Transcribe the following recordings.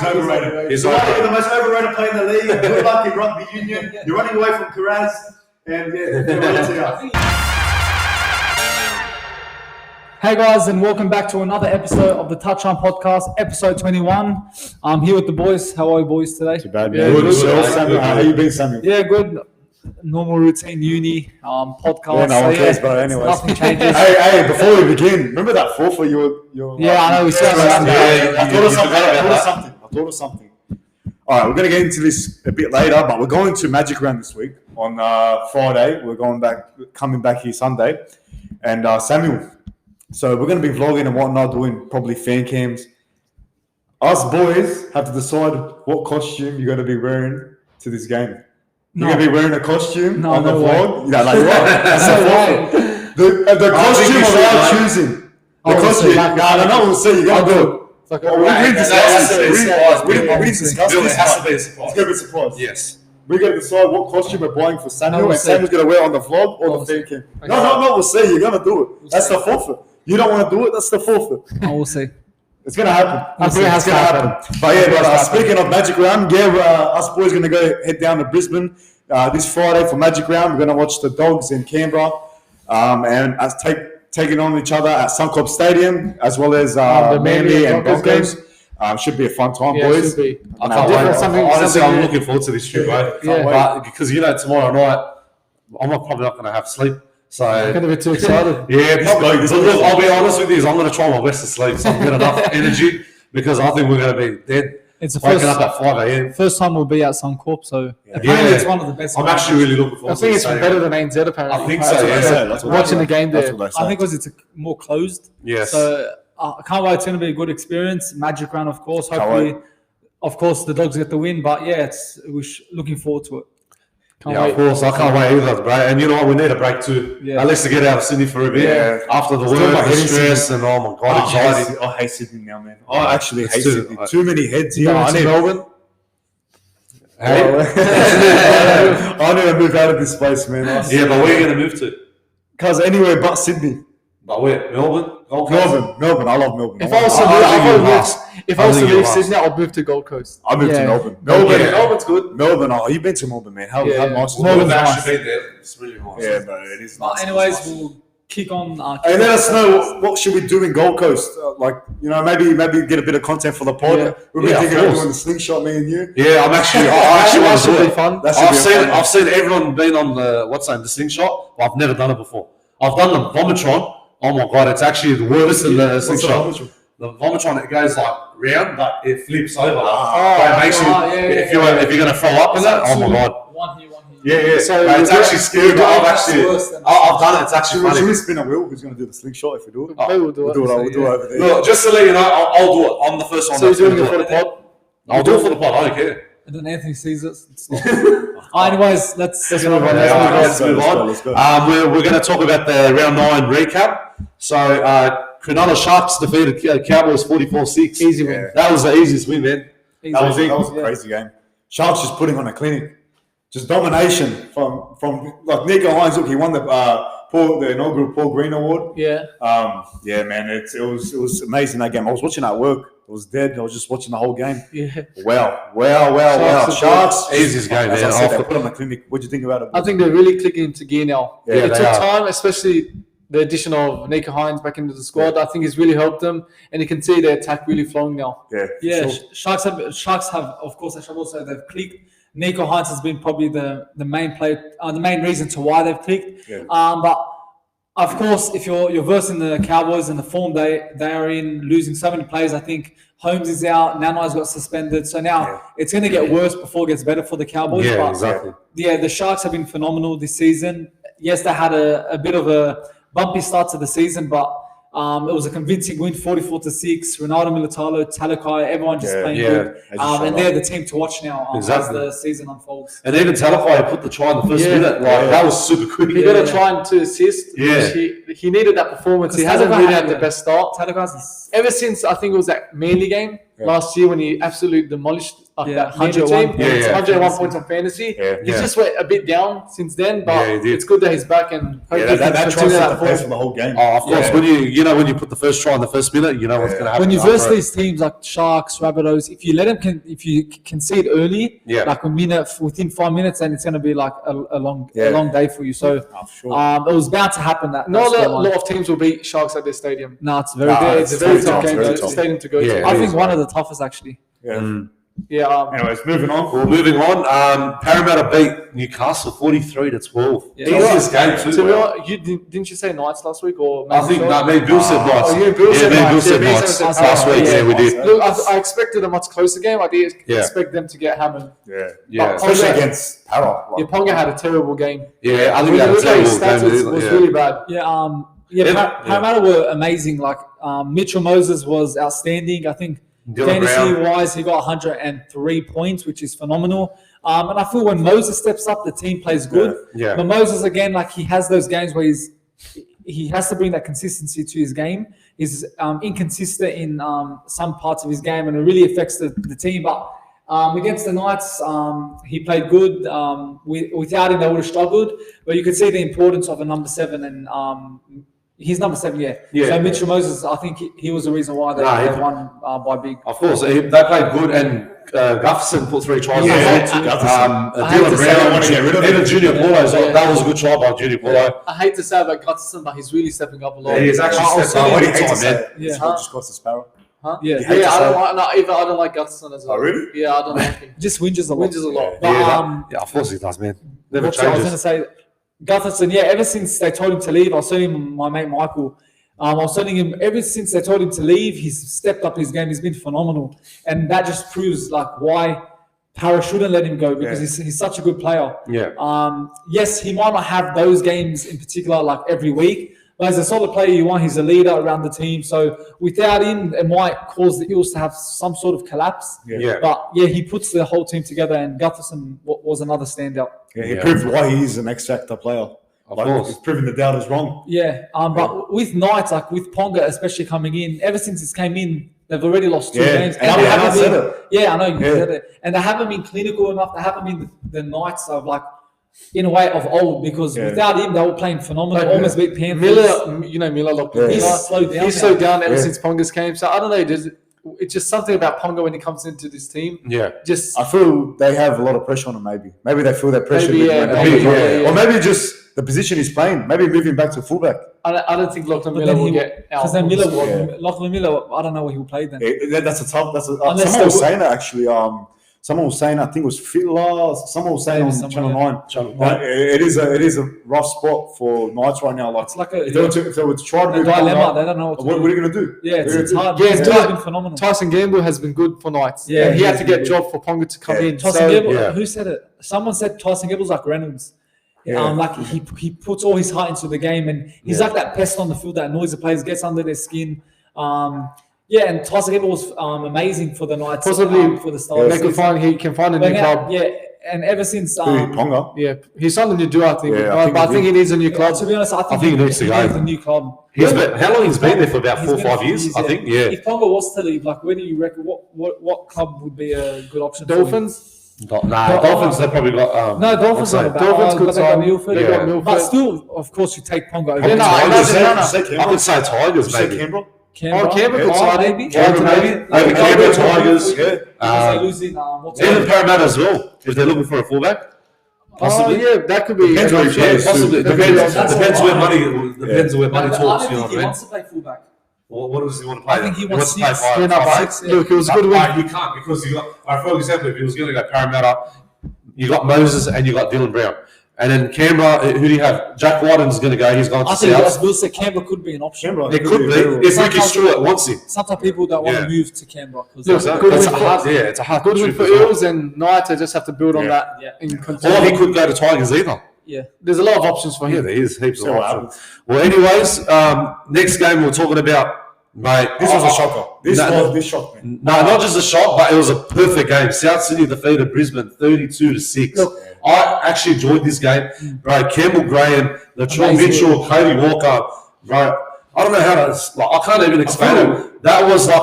overrated. He's You're the most overrated player in the league. Good luck in rugby union. You're running away from Karaz. And Hey guys, and welcome back to another episode of the Touchdown Podcast, episode 21. I'm here with the boys. How are you boys today? Too bad, yeah, man. Good. Samuel. How you been, Samuel? Yeah, good. Normal routine, uni, podcast. Yeah, no one cares, bro. Anyways. Nothing changes. hey, before we begin, remember that forfeit you Yeah, I know. We said I thought of something. All right, we're going to get into this a bit later, but we're going to Magic Round this week on Friday. We're coming back here Sunday. And Samuel, so we're going to be vlogging and whatnot, doing probably fan cams. Us boys have to decide what costume you're going to be wearing to this game. You're going to be wearing a costume on the vlog? Yeah, like what? The costume of our choosing. The costume. No, we'll see. You're going to do it. We didn't discuss this. We didn't discuss this. It has to be a surprise. It's going to be a surprise. Yes. We're going to decide what costume we're buying for Samuel, and Samuel's going to wear on the vlog or the fan cam. No, we'll see. You're going to do it. That's the forfeit. You don't want to do it, that's the forfeit. We'll see. It's going to happen. It's going to happen. But yeah, speaking of Magic Round, us boys going to head down to Brisbane this Friday for Magic Round. We're going to watch the Dogs in Canberra and taking on each other at Suncorp Stadium, as well as Manly and Broncos. Should be a fun time, boys. I can't wait. Honestly, I'm looking forward to this trip, right? But because tomorrow night, I'm probably not going to have sleep. So I'm going to be too excited. Yeah, probably. Look, I'll be honest with you, I'm going to try my best to sleep so I can get enough energy because I think we're going to be dead. It's the waking up at 5 a.m. First time we'll be at Suncorp, so apparently it's one of the best. I'm actually really looking forward to it. I think it's better than ANZ, apparently. I think so, yeah. Watching the game there. I think because it's more closed. Yes. So I can't wait. It's going to be a good experience. Magic Round, of course. Hopefully, of course, the Dogs get the win. But yeah, we're looking forward to it. Of course. I can't wait either, bro. And you know what? We need a break too. Yeah. At least to get out of Sydney for a bit. Yeah. After the work, the stress, and oh my God, anxiety. I hate Sydney now, man. I actually hate Sydney. Too many heads here. I need Melbourne. Hey. I need to move out of this place, man. Yeah, but where are you going to move to? Because anywhere but Sydney. But where? Melbourne? Melbourne. I love Melbourne. If I was to leave Sydney, I'll move to Gold Coast. I'll move to Melbourne. Melbourne's good. Melbourne. Oh, you've been to Melbourne, man. How nice is Melbourne? I've actually been there. It's really nice. Yeah, but it is nice. Anyways, we'll kick on. And let us know what should we do in Gold Coast. Maybe get a bit of content for the pod. Yeah. We've been thinking of doing the slingshot, me and you. Yeah, I actually want to do it. Fun. I've seen everyone being on the slingshot, but I've never done it before. I've done the Vomitron. Oh my God, it's actually worse than the slingshot. The Vomitron, it goes like round, but it flips over. It makes you, if you're going to throw up in that, oh my God. One here. Yeah. So it's actually scary, but I've done it. It's actually funny. Should we spin a wheel? Who's going to do the slingshot if we do it? We'll do it. We'll do it over there. Look, just to let you know, I'll do it. I'm the first one. So you're doing it for the pod? I'll do it for the pod. I don't care. And then Anthony sees it. Anyways, let's move on. Let's move on. We're going to talk about the round 9 recap. So, Cronulla Sharks defeated Cowboys 44-6. Easy win. That was the easiest win, man. That was a crazy game. Sharks just putting on a clinic. Just domination from like Nico Hynes. Look, he won the inaugural Paul Green Award. Yeah. Yeah, man. It was amazing, that game. I was watching at work. I was dead. I was just watching the whole game. Yeah. Wow. Sharks. Easiest game, as I said, they put on the clinic. What do you think about it? I think they're really clicking into gear now. Yeah, it took time, especially the addition of Nico Hynes back into the squad. I think it's really helped them, and you can see their attack really flowing now. Yeah. Sure. Sharks have, of course, I should also they've clicked. Nico Hynes has been probably the main player, the main reason to why they've clicked. Yeah. But of course, if you're versing the Cowboys and the form they are in, losing so many players, I think Holmes is out. Nanai's got suspended, so now it's going to get worse before it gets better for the Cowboys. Yeah, but exactly. Yeah, the Sharks have been phenomenal this season. Yes, they had a bit of a bumpy start to the season, but it was a convincing win, 44-6. Ronaldo Militalo, Talakai, everyone just playing good. And they're the team to watch now as the season unfolds. And even Talakai put the try in the first minute. That was super quick. He got a try and 2 assists. Yeah. He needed that performance. He hasn't really had the best start. Ever since, I think it was that Manly game last year when he absolutely demolished Yeah, that 101 team. points on 101 fantasy. points on fantasy. Yeah. He's Yeah. just went a bit down since then, but Yeah, he did. it's good that he's back and hopefully Yeah, that he can tries continue to that set the pace form. for the whole game. Oh, of course. Yeah. When you put the first try in the first minute, you know what's going to happen. When you after verse it. these teams like Sharks, Rabbitohs, if you let them, if you concede early, Yeah. like a minute within 5 minutes, then it's going to be like a long day for you. So Oh, sure. it was bound to happen. Not that a lot of teams will beat Sharks at their stadium. No, it's very Nah, good. It's a it's very very tough tough, game, very to tough. stadium to go Yeah. to. I it think is, one of the toughest actually. Yeah. Yeah, Anyways, moving on. Well, moving on. Parramatta beat Newcastle 43-12. Yeah. Easiest game too. So bro. didn't you say Knights last week or? I think me and Bill said Knights. Oh, you and Bill said me and Bill Knights. said Yeah, me and Knights Bill said last week. Knights. Yeah, we did. Look, I expected a much closer game. I did Yeah. expect them to get hammered. Yeah. Yeah. Especially Ponga- against Para. Yeah, Ponga had a terrible game. Yeah, I think When that you was look at his terrible stats, game. it was Yeah. really bad. Parramatta were amazing. Like Mitchell Moses was outstanding. I think Dylan fantasy Brown. wise, he got 103 points, which is phenomenal. And I feel when Moses steps up, the team plays good. Yeah. But Moses again, like he has those games where he has to bring that consistency to his game. He's inconsistent in some parts of his game, and it really affects the team. But against the Knights, he played good. Without him, they would have struggled. But you could see the importance of a number 7, and he's number 7, yeah. So Mitchell Moses, I think he was the reason why they won by big. Of course, they played good, and Gufferson put 3 tries. Yeah, Dylan to say I want to get rid Brown, of him. even Junior Paulo. That was a good try by Junior Paulo. I hate to say about Gutterson, but he's really stepping up a lot. Yeah, he's actually stepped up. What do big you hate to time, say? man. Yeah. It's not just cost us Para. Huh? Yeah. You hate Yeah, to I say don't, I don't like Gutterson as well. Oh, really? Yeah, I don't like him. Just whinges a lot. Whinges a lot. But, Yeah, of course he does, man. Never I was going to changes. say, Gutherson, ever since they told him to leave, I was telling him, my mate Michael, I was telling him, ever since they told him to leave, he's stepped up his game. He's been phenomenal. And that just proves like why Para shouldn't let him go, because he's such a good player. Yeah. Yes, he might not have those games in particular like every week, but as a solid player you want, he's a leader around the team. So without him, it might cause the Eels to have some sort of collapse. Yeah. But he puts the whole team together, and Gutherson was another standout. Yeah, he proved why he is an X-Factor player. Of course. He's proven the doubters wrong. Yeah, but with Knights, like with Ponga especially coming in, ever since it's came in, they've already lost 2 games. and they I haven't said been, it. yeah, I know you said it. And they haven't been clinical enough. They haven't been the Knights of like, in a way, of old, because without him, they were playing phenomenal. Almost beat Panthers. Miller locked in. He's slowed down. He's slowed down ever since Ponga's came. So I don't know. It's just something about Ponga when he comes into this team. Yeah. Just I feel they have a lot of pressure on him, maybe. Maybe they feel that pressure. Maybe, yeah, maybe, Or maybe just the position he's playing. Maybe moving back to fullback. I don't think Lachlan But Miller then will get out. because then of Lachlan Miller, I don't know where he'll play then. That's a tough. Unless Someone was they- saying that actually. Someone was saying, I think it was Fitler. Someone was saying on Maybe Channel someone, 9. It is a rough spot for Knights right now. Like, It's like if they were to try to a move dilemma. on, They don't know what to what do. are you going to do? Yeah, it's hard. Yeah, He's been phenomenal. Tyson Gamble has been good for Knights. Yeah, he had he's to been get good. job for Ponga to come in. Tyson So, Gamble, yeah. who said it? Someone said Tyson Gamble's like Reynolds. Like he puts all his heart into the game, and he's like that pest on the field that annoys the players, gets under their skin. And Tyson Gamble was amazing for the Knights. Possibly for the start. he can find a new club. And ever since Ponga. Yeah, he signed a new deal, I think. Yeah, but I think he needs a new club. to be honest, I think he needs to go. needs a new club. How long he's been there for? About He's 4 or been 5 a few years, I think. Yeah. If Ponga was to leave, like, where do you reckon? What club would be a good option? for him? Dolphins. Dolphins. They probably got. No, Dolphins I'd not say- bad. Dolphins could They got sign. Milford. They got But Milford. still, of course, you take Ponga over. Yeah, no, Tigers, no. I could say Tigers, Say maybe. Canberra. Canberra. Canberra could sign him. maybe. Canberra, maybe. Maybe Canberra, Tigers. Because they lose in what's Even it? Parramatta as well, if they're looking for a fullback. Oh, yeah, that could be. Depends where he plays. Possibly. Depends. Depends where money. Depends where money I talks. don't You know think he what I mean? wants to play fullback. What does he want to play? I think he wants to play six. five. Yeah, no, but 6, look, it was a good win. He can't because you got. For example, if he was going to go Parramatta, you got Moses and you got Dylan Brown, and then Canberra. Who do you have? Jack Whiten's going to go. He's gone to I think, as South. Bill said, Canberra could be an option. Canberra. It could be if Ricky Stewart wants him. Sometimes people don't want Yeah. to move to Canberra. 'cause Look, they- good It's a win hard. for- Yeah, it's a hard. Good win trip for as well. Eels and Knights. They just have to build on that. Yeah. In Or continue. he could go to Tigers either. yeah. There's a lot of options for Yeah, him. there is heaps of So what options. Well, anyways, next game we're talking about, mate. This was a shocker. This shocked me. No, not just a shock, but it was a perfect game. South Sydney defeated Brisbane 32-6. Look, I actually enjoyed this game, bro. Campbell Graham, Latrell Amazing. Mitchell, Cody Walker, bro. I don't know how to. Like, I can't even explain it. That was like,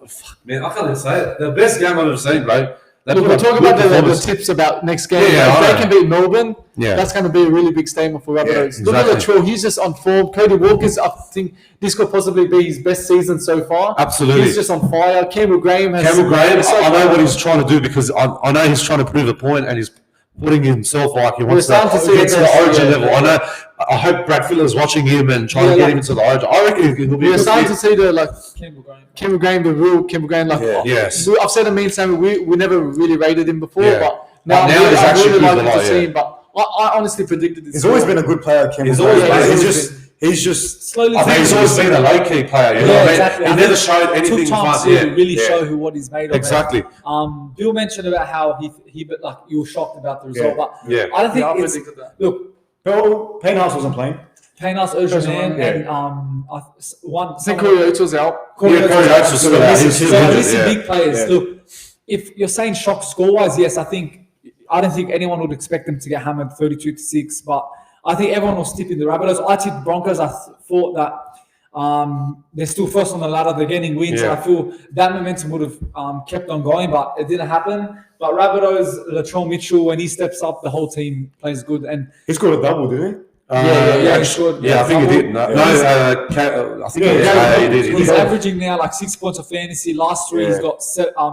fuck, man. I can't even say it. The best game I've ever seen, bro. Look, we're talking about the tips about next game. Yeah, if they can beat Melbourne, Yeah. that's going to be a really big statement for Rabbitohs. Look at exactly. Latrell, he's just on form. Cody Walker's, I think this could possibly be his best season so far. Absolutely. He's just on fire. Campbell Graham has... I know what he's trying to do because I know he's trying to prove a point and he's putting himself like he wants to get to the Origin level. I know. I hope Brad Filler's watching him and trying to get him into the Origin. I reckon he'll be. We're starting to see the Campbell Graham, the real Campbell Graham. Yes. I've said to me and Sam, we never really rated him before, Yeah. but now Now he's I actually really like proved a him lot, to see him. But I honestly predicted this. He's always been a good player, Campbell. He's always Graham. He's just slowly. I think he's always been a low key player. You know what I mean? He never showed anything. Took time to really show what he's made of. Exactly. Bill mentioned about how he like you were shocked about the result, but Yeah. I don't think I it's predicted that. look. Payne House wasn't playing. Paynos, Aljamain, Yeah. and one. I think Corey Oates was out. Corey Corey Oates Oates was still out. He's So still at injured, least the yeah. big players. Yeah. Look, if you're saying shock score-wise, yes, I don't think anyone would expect them to get hammered 32-6, but I think everyone was tipping the Rabbitohs. I tipped Broncos. I thought that they're still first on the ladder. They're getting wins. Yeah. I feel that momentum would have kept on going, but it didn't happen. But Rabbitohs, Latrell Mitchell, when he steps up, the whole team plays good. And He scored a double, didn't he? he scored. Yeah, I think he did. No, I think he did. He's averaging now like 6 points of fantasy. Last three, he's got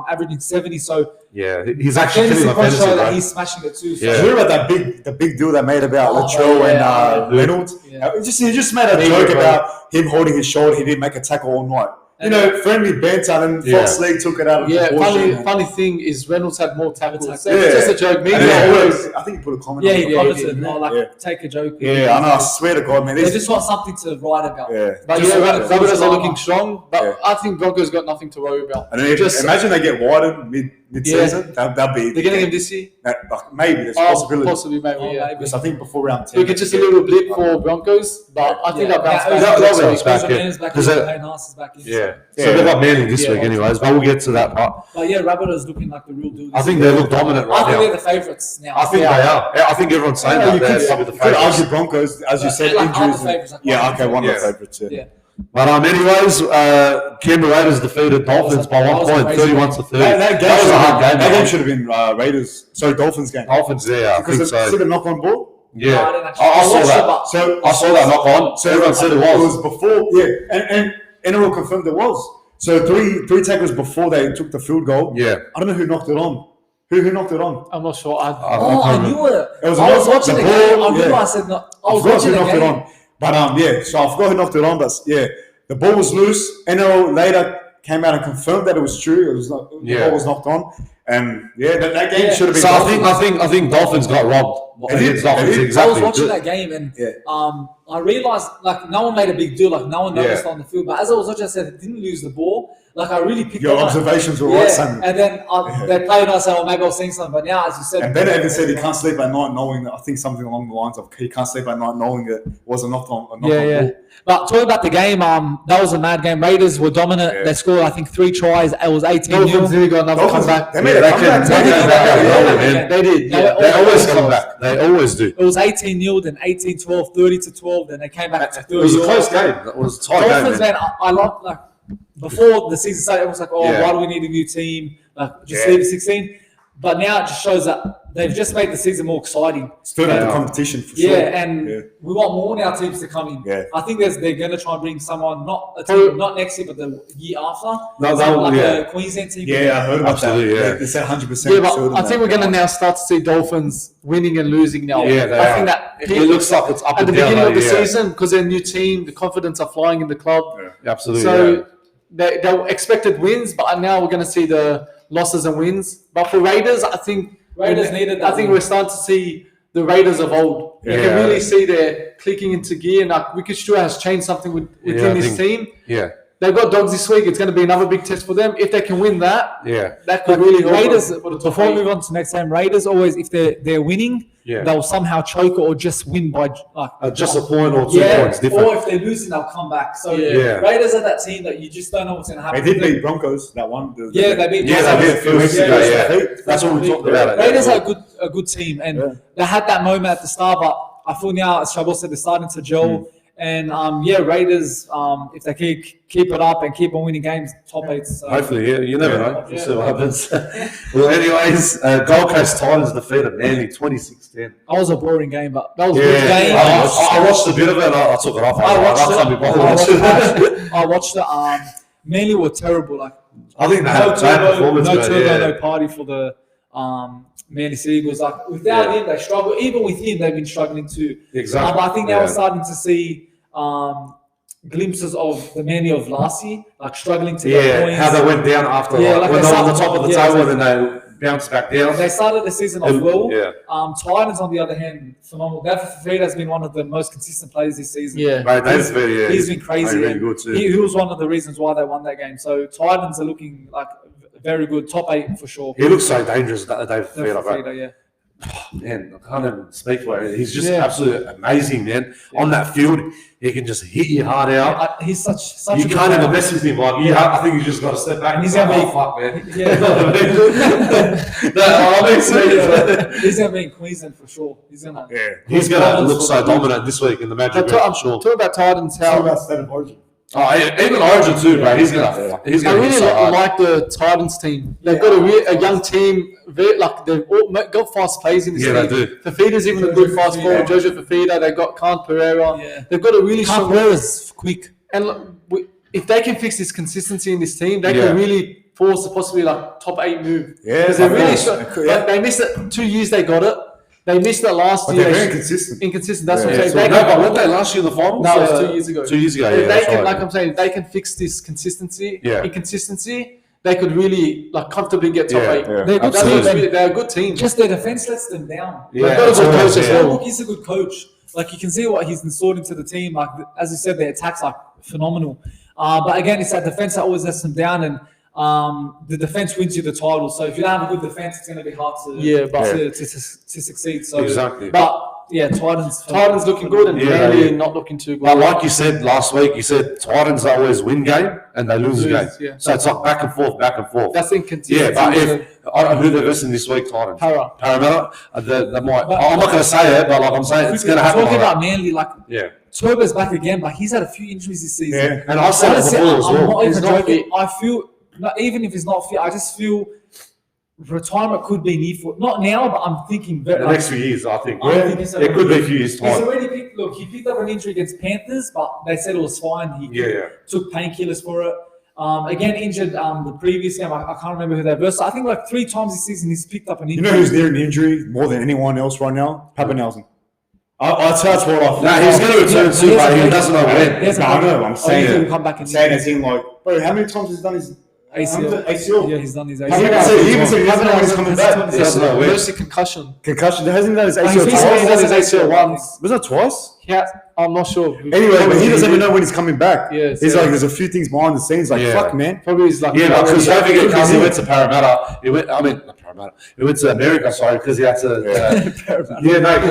averaging 70. So Yeah, he's actually fantasy killing my points fantasy, show that bro. he's smashing it too. So Yeah. You hear about the big deal they made about Latrell and Reynolds? Yeah. He just made a joke about him holding his shoulder. He didn't make a tackle all night. You know, friendly banter, and Fox League took it out of proportion. Funny thing is Reynolds had more tackles. Yeah. It's just a joke. Media Yeah, always... I think he put a comment Yeah, on he it. commented, take a joke. Yeah, I know. I swear to God, man. They just want something to write about. Yeah. But Just Rabbitohs are drama. looking strong. But Yeah. I think Broncos got nothing to worry about. And then imagine they get widened mid-season. That'd be... They're getting him this year. Maybe, there's a possibility. Possibly, maybe, yeah. maybe. Because I think before round 10. Look, it's just a little blip for Broncos, but I think they'll bounce back. They'll next bounce week. back. Aljamain's back in, Because Hynes is back in. Yeah. So they've got Manning this week anyways, but we'll get to that part. But yeah, Rabbitohs looking like the real deal. I think they look dominant I right think now. they're the favourites now. I think they are. Yeah, I think everyone's saying that they're probably the You could argue favourites. Broncos, as you said, Like, injuries. are the favourites, like Yeah, one okay, of one the of the favourites. favourites. Yeah. But anyways, Canberra Raiders defeated Dolphins by 1 point, 31-30. That was a hard game. That game should have been Raiders. Sorry, Dolphins game. Dolphins there, I think Because it's so. a knock on ball. Yeah, No, I didn't actually- I saw watched it, that. but- So I saw that knock on. So Everyone said it It was. was before, and NRL confirmed it was. So three tackles before they took the field goal. Yeah. I don't know who knocked it on. Who knocked it on? I'm not sure. I knew it. It was I was the watching the ball, game. I knew yeah. I said no. I I was forgot watching who the knocked it game. on. But so I forgot who knocked it on. But yeah, the ball was loose. NRL later came out and confirmed that it was true. It was not. The Yeah. ball was knocked on, and that game Yeah. should have been. So I think Dolphins got robbed. They did. Against Dolphins, They did. exactly. I was watching that game and I realized like no one made a big deal, like no one noticed on the field. But as I was watching, I said they didn't lose the ball. Like I really picked Your up on it. observations were Yeah, right, Sam. and then they played and I said, well, maybe I was seeing something. But now, as you said, And Ben even said he can't sleep at night knowing that. I think something along the lines of he can't sleep at night knowing it was a knock on. A knock on ball. But talking about the game, that was a mad game. Raiders were dominant. Yeah. They scored, I think, 3 tries. It was 18-0. Dolphins nearly got another Dolphins, comeback. they made a comeback. They did. Yeah. They always come back. They always do. It was 18-0, then 18-12, 30-12, then they came back to 30. It was a close game. It was a tight game. Dolphins, Man. man, I love like before the season started, it was like, why do we need a new team? Like, just leave it 16. But now it just shows that they've just made the season more exciting. Stood up the competition for sure. Yeah, and we want more now teams to come in. Yeah. I think they're going to try and bring someone, not a team, not next year, but the year after. No, Someone like yeah. a Queensland team. Yeah, I heard about Absolutely, that. yeah. They said 100%. Yeah, but I think we're going to now start to see Dolphins winning and losing now. Yeah, they I are. think that It looks like it's up at the and down. beginning of the though, yeah. season, because they're a new team, the confidence are flying in the club. Absolutely. So they expected wins, but now we're going to see the losses and wins. But for Raiders, I think Raiders needed that I think win. we're starting to see the Raiders of old. You can really see they're clicking into gear. And like Wicked Stewart has changed something within I his think- team. Yeah. They've got dogs this week. It's going to be another big test for them. If they can win that, Yeah. that could really help Raiders, them for the top before we eight. move on to the next game, Raiders always, if they're winning, Yeah. they'll somehow choke or just win by like Just a point or 2 points different. or if they're losing, they'll come back. So Yeah. Raiders are that team that you just don't know what's going to They happen. did beat Broncos, that one. Yeah, they beat. Yeah, they did a few weeks ago, yeah. That's what we talked about. Raiders are a good team, and they had that moment at the start, but I feel now, as Chabot said, they're starting to gel. And Raiders, if they keep it up and keep on winning games, top 8. So. Hopefully, yeah, you never know. We'll see what happens. Well, anyways, Gold Coast Titans defeated Manly 26-10. That was a boring game, but that was a good game. I watched a bit of it and I took it off. I watched it. Manly were terrible. Like I think they had a bad performance. No turbo, no party for the Manly Sea Eagles. Like without him, they struggle. Even with him, they've been struggling too. Exactly. But I think they were starting to see glimpses of the Manly of last year, like struggling to get points. How they went down after when they were on the top of the table and then they bounced back down. They started the season off well. Yeah. Titans, on the other hand, phenomenal. David Fafita has been one of the most consistent players this season. Yeah, he's been crazy. Really good too. He was one of the reasons why they won that game. So Titans are looking like very good, top 8 for sure. He looks so dangerous, David Fafita, yeah. Man, I can't even speak for it. He's just absolutely amazing, man. On that field, he can just hit your heart out. He's such you a good can't player. even mess with him. Like, I think you just got to step back. And he's gonna be fuck, man. He's gonna be in Queensland for sure. He's gonna look so dominant this week in the Magic. I'm talking about Titans. How about State of Origin? Oh, even Origin too, bro. He's gonna. I really like the Titans team. They've got a young team. They've all got fast plays in this team. They do. Fafita's even a good fast forward. Jojo Fafita. They've got Kant Pereira. Yeah. They've got a really strong. Pereira's quick. And look, if they can fix this consistency in this team, they can really force a possibly top 8 move. Yeah, because they're really. They missed it 2 years. They got it. They missed it last year. They're very inconsistent. Inconsistent. That's what I'm saying. But weren't they last year in the finals? No, it was 2 years ago. 2 years ago. If Yeah, they can, right. I'm saying, if they can fix this consistency, Yeah. inconsistency, they could really comfortably get top 8. Yeah. They're a good Absolutely. team. They're a good team. Just their defense lets them down. They've got a good coach as well. Look, he's a good coach. Like you can see what he's installed into the team. Like as you said, their attacks are phenomenal. But again, it's that defense that always lets them down, and the defense wins you the title. So if you don't have a good defense, it's going to be hard to succeed. So, Exactly. But yeah, Titans looking good and Manly not looking too good. But like you said last week, you said Titans always win game and they lose a game. Yeah. So it's like back and forth. That's inconsistency. Yeah, but if I don't know who they're versing this week, Titans. Parramatta. They might. I'm not going to say it, but I'm saying it's going to happen. Talking about Manly, Turbo's back again, but he's had a few injuries this season. Yeah. And I said it before as well. I'm not He's even not joking. fit. I feel, even if he's not fit, I just feel retirement could be near for, not now, but I'm thinking The next few years, I think. I'm thinking so. It could be a few years' He's time. already he picked up an injury against Panthers, but they said it was fine. He took painkillers for it. Again, injured the previous game. I can't remember who they versed. I think 3 times this season he's picked up an injury. You know who's near an injury more than anyone else right now? Pappenhausen. That's what I think. No, he's going to return soon, but he doesn't know when. I know. I'm saying he'll come back in. saying as in bro, how many times has he done his ACL? Yeah, he's done his He ACL. even said he hasn't know when he's coming back. He doesn't know when. Mostly concussion. Concussion. Hasn't he done his He's ACL twice? done his ACL once. Was that twice? Yeah, I'm not sure. Anyway, but he doesn't even know when he's coming back. Yes, He's like, there's a few things behind the scenes. Fuck, man. Probably he's Yeah, because don't forget, because he went to Parramatta. Not Parramatta. He went to America, because he had to. Because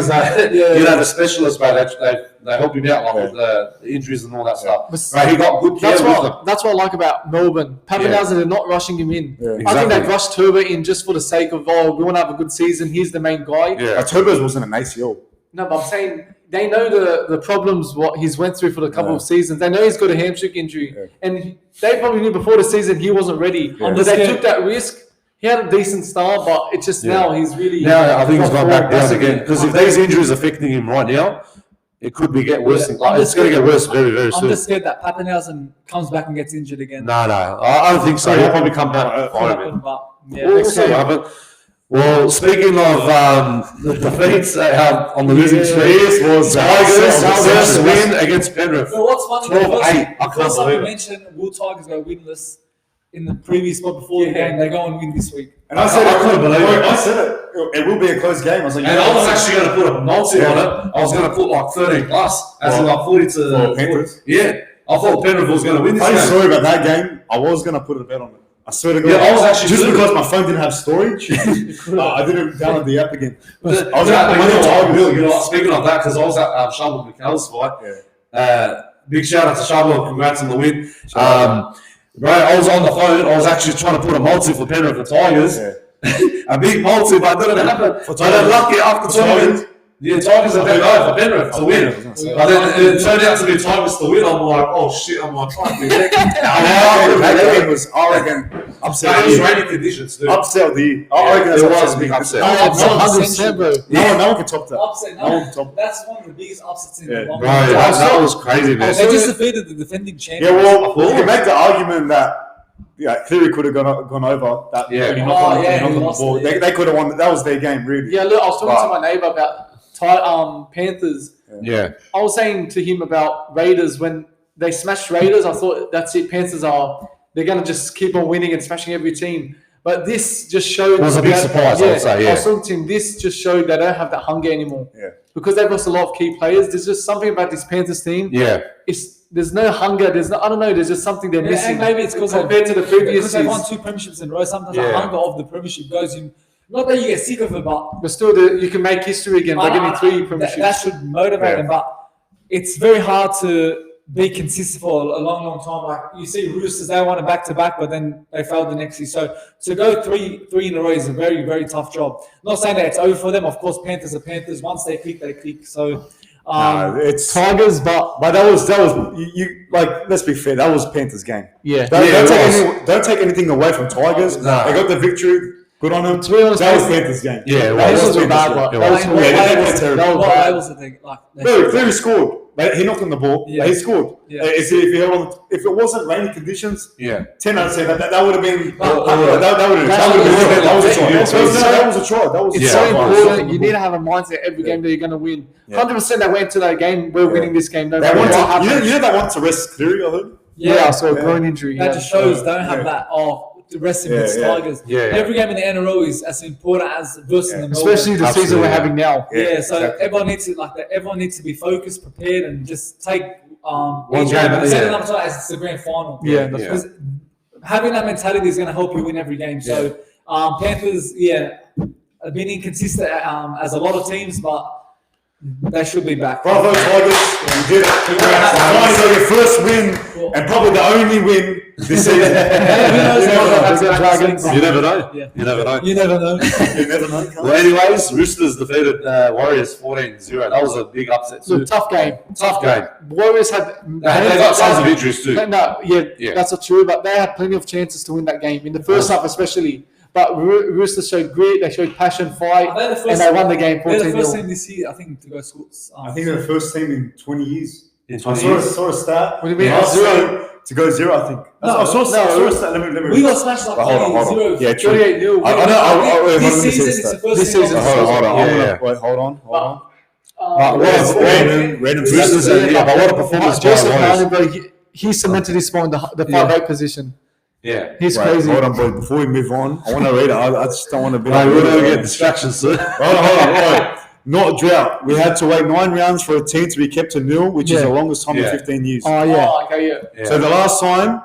the specialists, they help him out with the injuries and all that stuff. Right, he got good care with them. That's what I like about Melbourne. Pappenhausen, they're not rushing him in. Yeah. I think Exactly. they've rushed Turbo in just for the sake of, we want to have a good season. He's the main guy. Yeah. Turbo's wasn't an ACL. No, but I'm saying they know the problems what he's went through for the couple of seasons. They know he's got a hamstring injury, and they probably knew before the season he wasn't ready. But they took that risk. He had a decent start, but it's just now he's really I think he's gone back down again. Because if these injuries are affecting him right now, it could be get worse. It's going to get worse very, very soon. I'm just scared that Pappenhausen comes back and gets injured again. No, I don't think so. He'll probably come back. We'll see what happens. Well, speaking of the defeats on the losing streak, was Tigers' first win against Penrith. So what's funny? 12-8. I can't First time believe you it. mentioned Will Tigers go winless in the previous spot before the game. They go and win this week. And I said, I couldn't believe it. I said it. It will be a close game. I was like, And I was actually going to put a multi on it. I was going to put 13 plus, as in 40 to Penrith. Yeah, I thought Penrith was going to win this I'm game. sorry about that game. I was going to put a bet on it. I swear to God. Yeah, I was actually just too. because my phone didn't have storage. I didn't download the app again. I was Speaking of that, because I was at Sharma McCall's fight. Big shout out to Sharma, congrats on the win. Bro, I was on the phone. I was actually trying to put a multi for Penrith and Tigers. A big multi, but it didn't happen. But lucky after tournament, Yeah, Tigers are dead over Penrith to win. But then it turned out to be Tigers to win. I'm like, oh shit, I'm like, fuck, That game was, I reckon, upset. It was raining conditions, too. Upset the. I reckon It that's was a big upset. Oh, 100%, bro. No one can top that. Upset. No one can top that. That's one of the biggest upsets in the Yeah. long Bro, run. that was crazy, man. They just defeated the defending champions. Yeah, well, you can make the argument that Cleary could have gone over that. Yeah. When he knocked on the lost ball. it, yeah. They could have won. That was their game, really. Yeah, look, I was talking to my neighbor about Panthers. Yeah. I was saying to him about Raiders when they smashed Raiders. I thought that's it. Panthers they're going to just keep on winning and smashing every team. But this just showed. It was a big surprise, I would say, yeah. I was talking to him. This just showed they don't have that hunger anymore. Yeah. Because they've lost a lot of key players. There's just something about this Panthers team. Yeah. There's no hunger. I don't know. There's just something they're missing. And maybe it's because compared to the previous they years. won 2 premierships in a row. Sometimes Yeah. the hunger of the premiership goes in. Not that you get sick of it, but But still, you can make history again by getting 3 premierships. that should motivate them. But it's very hard to be consistent for a long, long time. Like you see, Roosters, they won it back to back, but then they failed the next year. So to go three in a row is a very, very tough job. Not saying that it's over for them. Of course, Panthers are Panthers. Once they click, they click. So It's Tigers, but that was you like. Let's be fair. That was Panthers' game. yeah. Don't take anything away from Tigers. Nah. They got the victory. Good on them. To be honest, That was Panthers' game. Yeah, That this was a Panthers' bad game. one. It That was. was Yeah, that was terrible. What was the thing? Like, No, Cleary scored. He knocked on the ball. Yeah. He scored. Yeah. If it wasn't rainy conditions, Yeah. 10 out of 10. That would have been. That Oh, was a try. That was a try. That was a It's try. so Yeah. important. You need to have a mindset every game that you're going to win. 100% they went to that game. We're winning this game. No They matter want what to, happens. you know they want to rest Cleary, I heard? Yeah, so a groin injury. that Yeah. just shows don't have that. The rest of it's Tigers. Yeah, yeah. Every game in the NRL is as important as versus the Melbourne. Especially the season we're having now. Yeah, so exactly. everyone needs to be focused, prepared, and just take One each game, game and set yeah. it up as it's the grand final. Yeah, that's Because having that mentality is going to help you win every game. So Panthers, have been inconsistent as a lot of teams, but they should be back. Bravo, Tigers. You did it. Congrats. Finally got your first win and probably the only win this season. Who knows what happens to the Dragons? You never know. Yeah. You never know. You never know. You never know. Well, anyways, Roosters defeated Warriors 14-0. That was a big upset too. Look, tough game. Tough game. Warriors had. They got tons of injuries too. Yeah, that's not true. But they had plenty of chances to win that game in the first half, especially. But Roosters showed grit. They showed passion, fight, and they won the game They're the first 14-0. team this year, I think, to go schools. I think they're the first team in 20 years. In I 20 saw years. a stat. What do you mean? Last Zero? year to go 0, I think. No, I saw a stat. Let me. We got smashed like Hold on. 0. Yeah, true. 38-0. I know. Wait, This let me see season, this it's the stat. first This team. season- Hold on. Yeah. Wait, hold on. Random Roosters. Yeah, but what a performance by Joseph Warriors. Harden, bro, he cemented his spot in the 5'8" position. Yeah. He's Right, crazy. hold on, boys. Before we move on, I want to read it. I just don't want to be Like, we're going to get distractions, sir. Hold on. Not drought. We had to wait 9 rounds for a team to be kept to nil, which is Yeah. the longest time in Yeah. 15 years. Oh, yeah. Oh, okay, yeah. Yeah. So the last time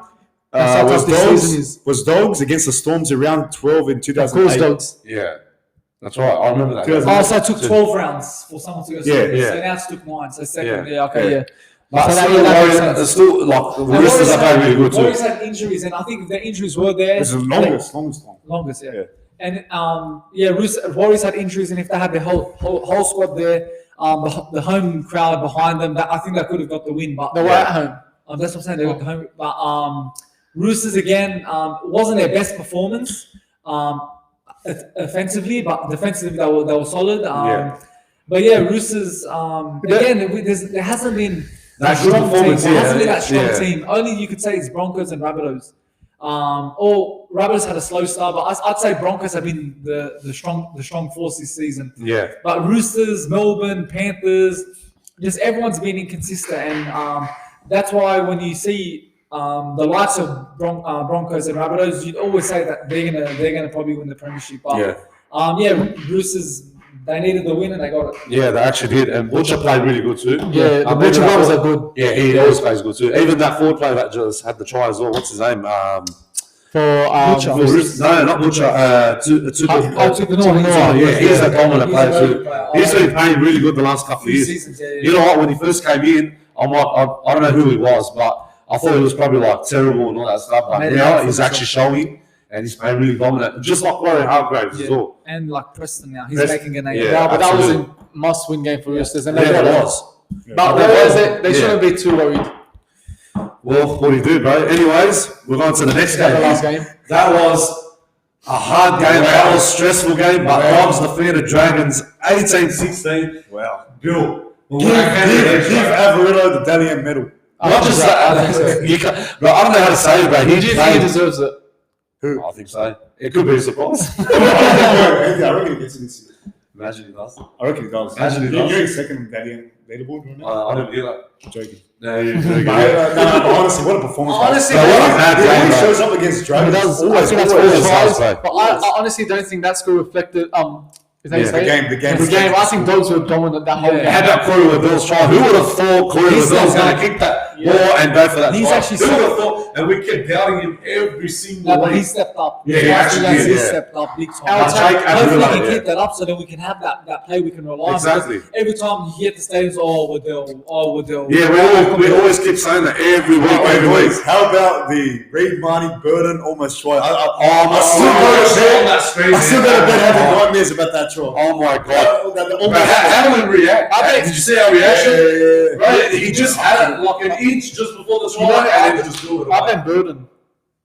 That's how was tough this season dogs is. was dogs against the Storms around 12 in Of 2008. course, dogs. Yeah. That's right. I remember that. 2008. Oh, so it took 12 rounds for someone to go Yeah, schools. yeah. So now it's took 9. So second, Yeah. yeah, okay, yeah. But So still, that makes Warriors, sense. still, like, the Roosters are playing really good too. Warriors had injuries, and I think if the injuries were there, This is the longest one. longest, yeah. Yeah. And Warriors had injuries, and if they had the whole squad there, the home crowd behind them, I think they could have got the win. But They were at home. that's what I'm saying. They got the home. But Roosters again wasn't their best performance offensively, but defensively they were solid. But yeah, Roosters again there hasn't been That a good strong team. performance, There hasn't been yeah. that strong Yeah. team. Only you could say it's Broncos and Rabbitohs. Or Rabbitohs had a slow start, but I'd say Broncos have been the strong force this season. Yeah. But Roosters, Melbourne, Panthers, just everyone's been inconsistent, and that's why when you see the likes of Broncos and Rabbitohs, you'd always say that they're gonna probably win the premiership. But Roosters, they needed the win and they got it. Yeah, they actually did. And Butcher played really good too. Yeah, the Butcher even brothers that- are good. Yeah, he always plays good too. Even that forward player that just had the try as well. What's his name? For Butcher. No, not Butcher. Tupanua. Yeah, he's a dominant He's a player very too. good player. He's been playing really good the last couple of Few years. seasons, yeah. You know what? When he first came in, I don't know who he was, but I thought he was probably like terrible and all that stuff. But Made it now out he's for actually showing and he's playing really dominant, just like Warren Hargraves as well. And like Preston now, he's Preston, making a name. yeah. but that was absolutely. a must-win game for Roosters, and Yeah, they got it it. was. But they shouldn't be too worried. Well, what do you do, bro? Anyways, we're going to the next game. The last game. That was a hard game. That was a stressful game, but Dogs defeated Dragons 18-16. Wow. Bill, Give Averillo the Dalian medal. not just that. You can't, bro, I don't know how to say it, bro. Do you think he deserves it? I think so. It could be a surprise. I reckon he gets it this year. Imagine he does. I reckon he does. Imagine he does. You're in second Dalian leaderboard right now. I didn't hear that. Joking. No, you're But honestly, what a performance. Honestly, bro. what a bad He game, always bro. shows up against Dragons. He does. Always, I think that's always. all Always. tries. But I honestly don't think that score reflected. Is that Yeah, you say it? the game. The game. I think Dogs were dominant that whole game. Had that Corey Liddell's try. Who would have thought Corey He's Liddell was not going to bad. kick that ball and go for that He's try? actually Who would have so- thought? And we kept doubting him every single No, but he week. stepped up. Yeah, he actually did, He yeah. stepped up big time. Our take, Hopefully Averillo, he can yeah. keep that up so that we can have that play we can rely on. Exactly. Because every time you hear the stadiums, Waddell. Yeah, we always keep saying that every week, Wait, every week. boys, how about the Reed Marnie Burden almost try? I still got a bit having nightmares about that try. Oh my god. Almost- How did we react? Did you see our reaction? Yeah. Right, he just had it like an inch just before the You know, try and then just threw it I've away. been Burden.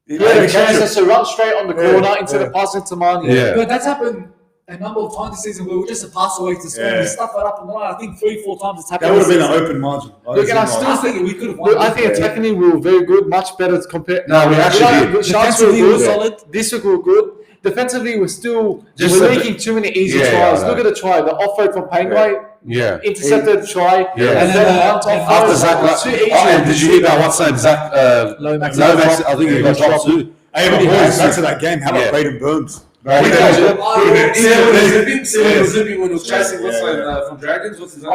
He He had a made chance catch it. to run straight on the Yeah, corner instead yeah. of passing to Mani. Yeah. But that's happened a number of times this season where we're just a pass away to score. Yeah. We stuff it up and line. I think 3-4 times it's happened. That would have this been an season. open margin. Look, and I still I think we could have won. Look, I think attacking we were very good, much better compared. No, we actually did. Sharks were Defensively, we were good. solid. This week we were good. Defensively, we're still Just we're a making too many easy Yeah, tries. I Look know. at the try, the offload from Pangai, Yeah. intercepted try, Yeah. and And then then, Mount and offload. After Zach, Too easy. and did you hear about what's name? Zach Lomax. Lomax, I think he got dropped too. Hey, but boys, back to that game. How about Yeah. Braden Burns? Right. He Yeah. does it. See when he was zipping when he was chasing what's Yeah. name from Dragons? What's his name?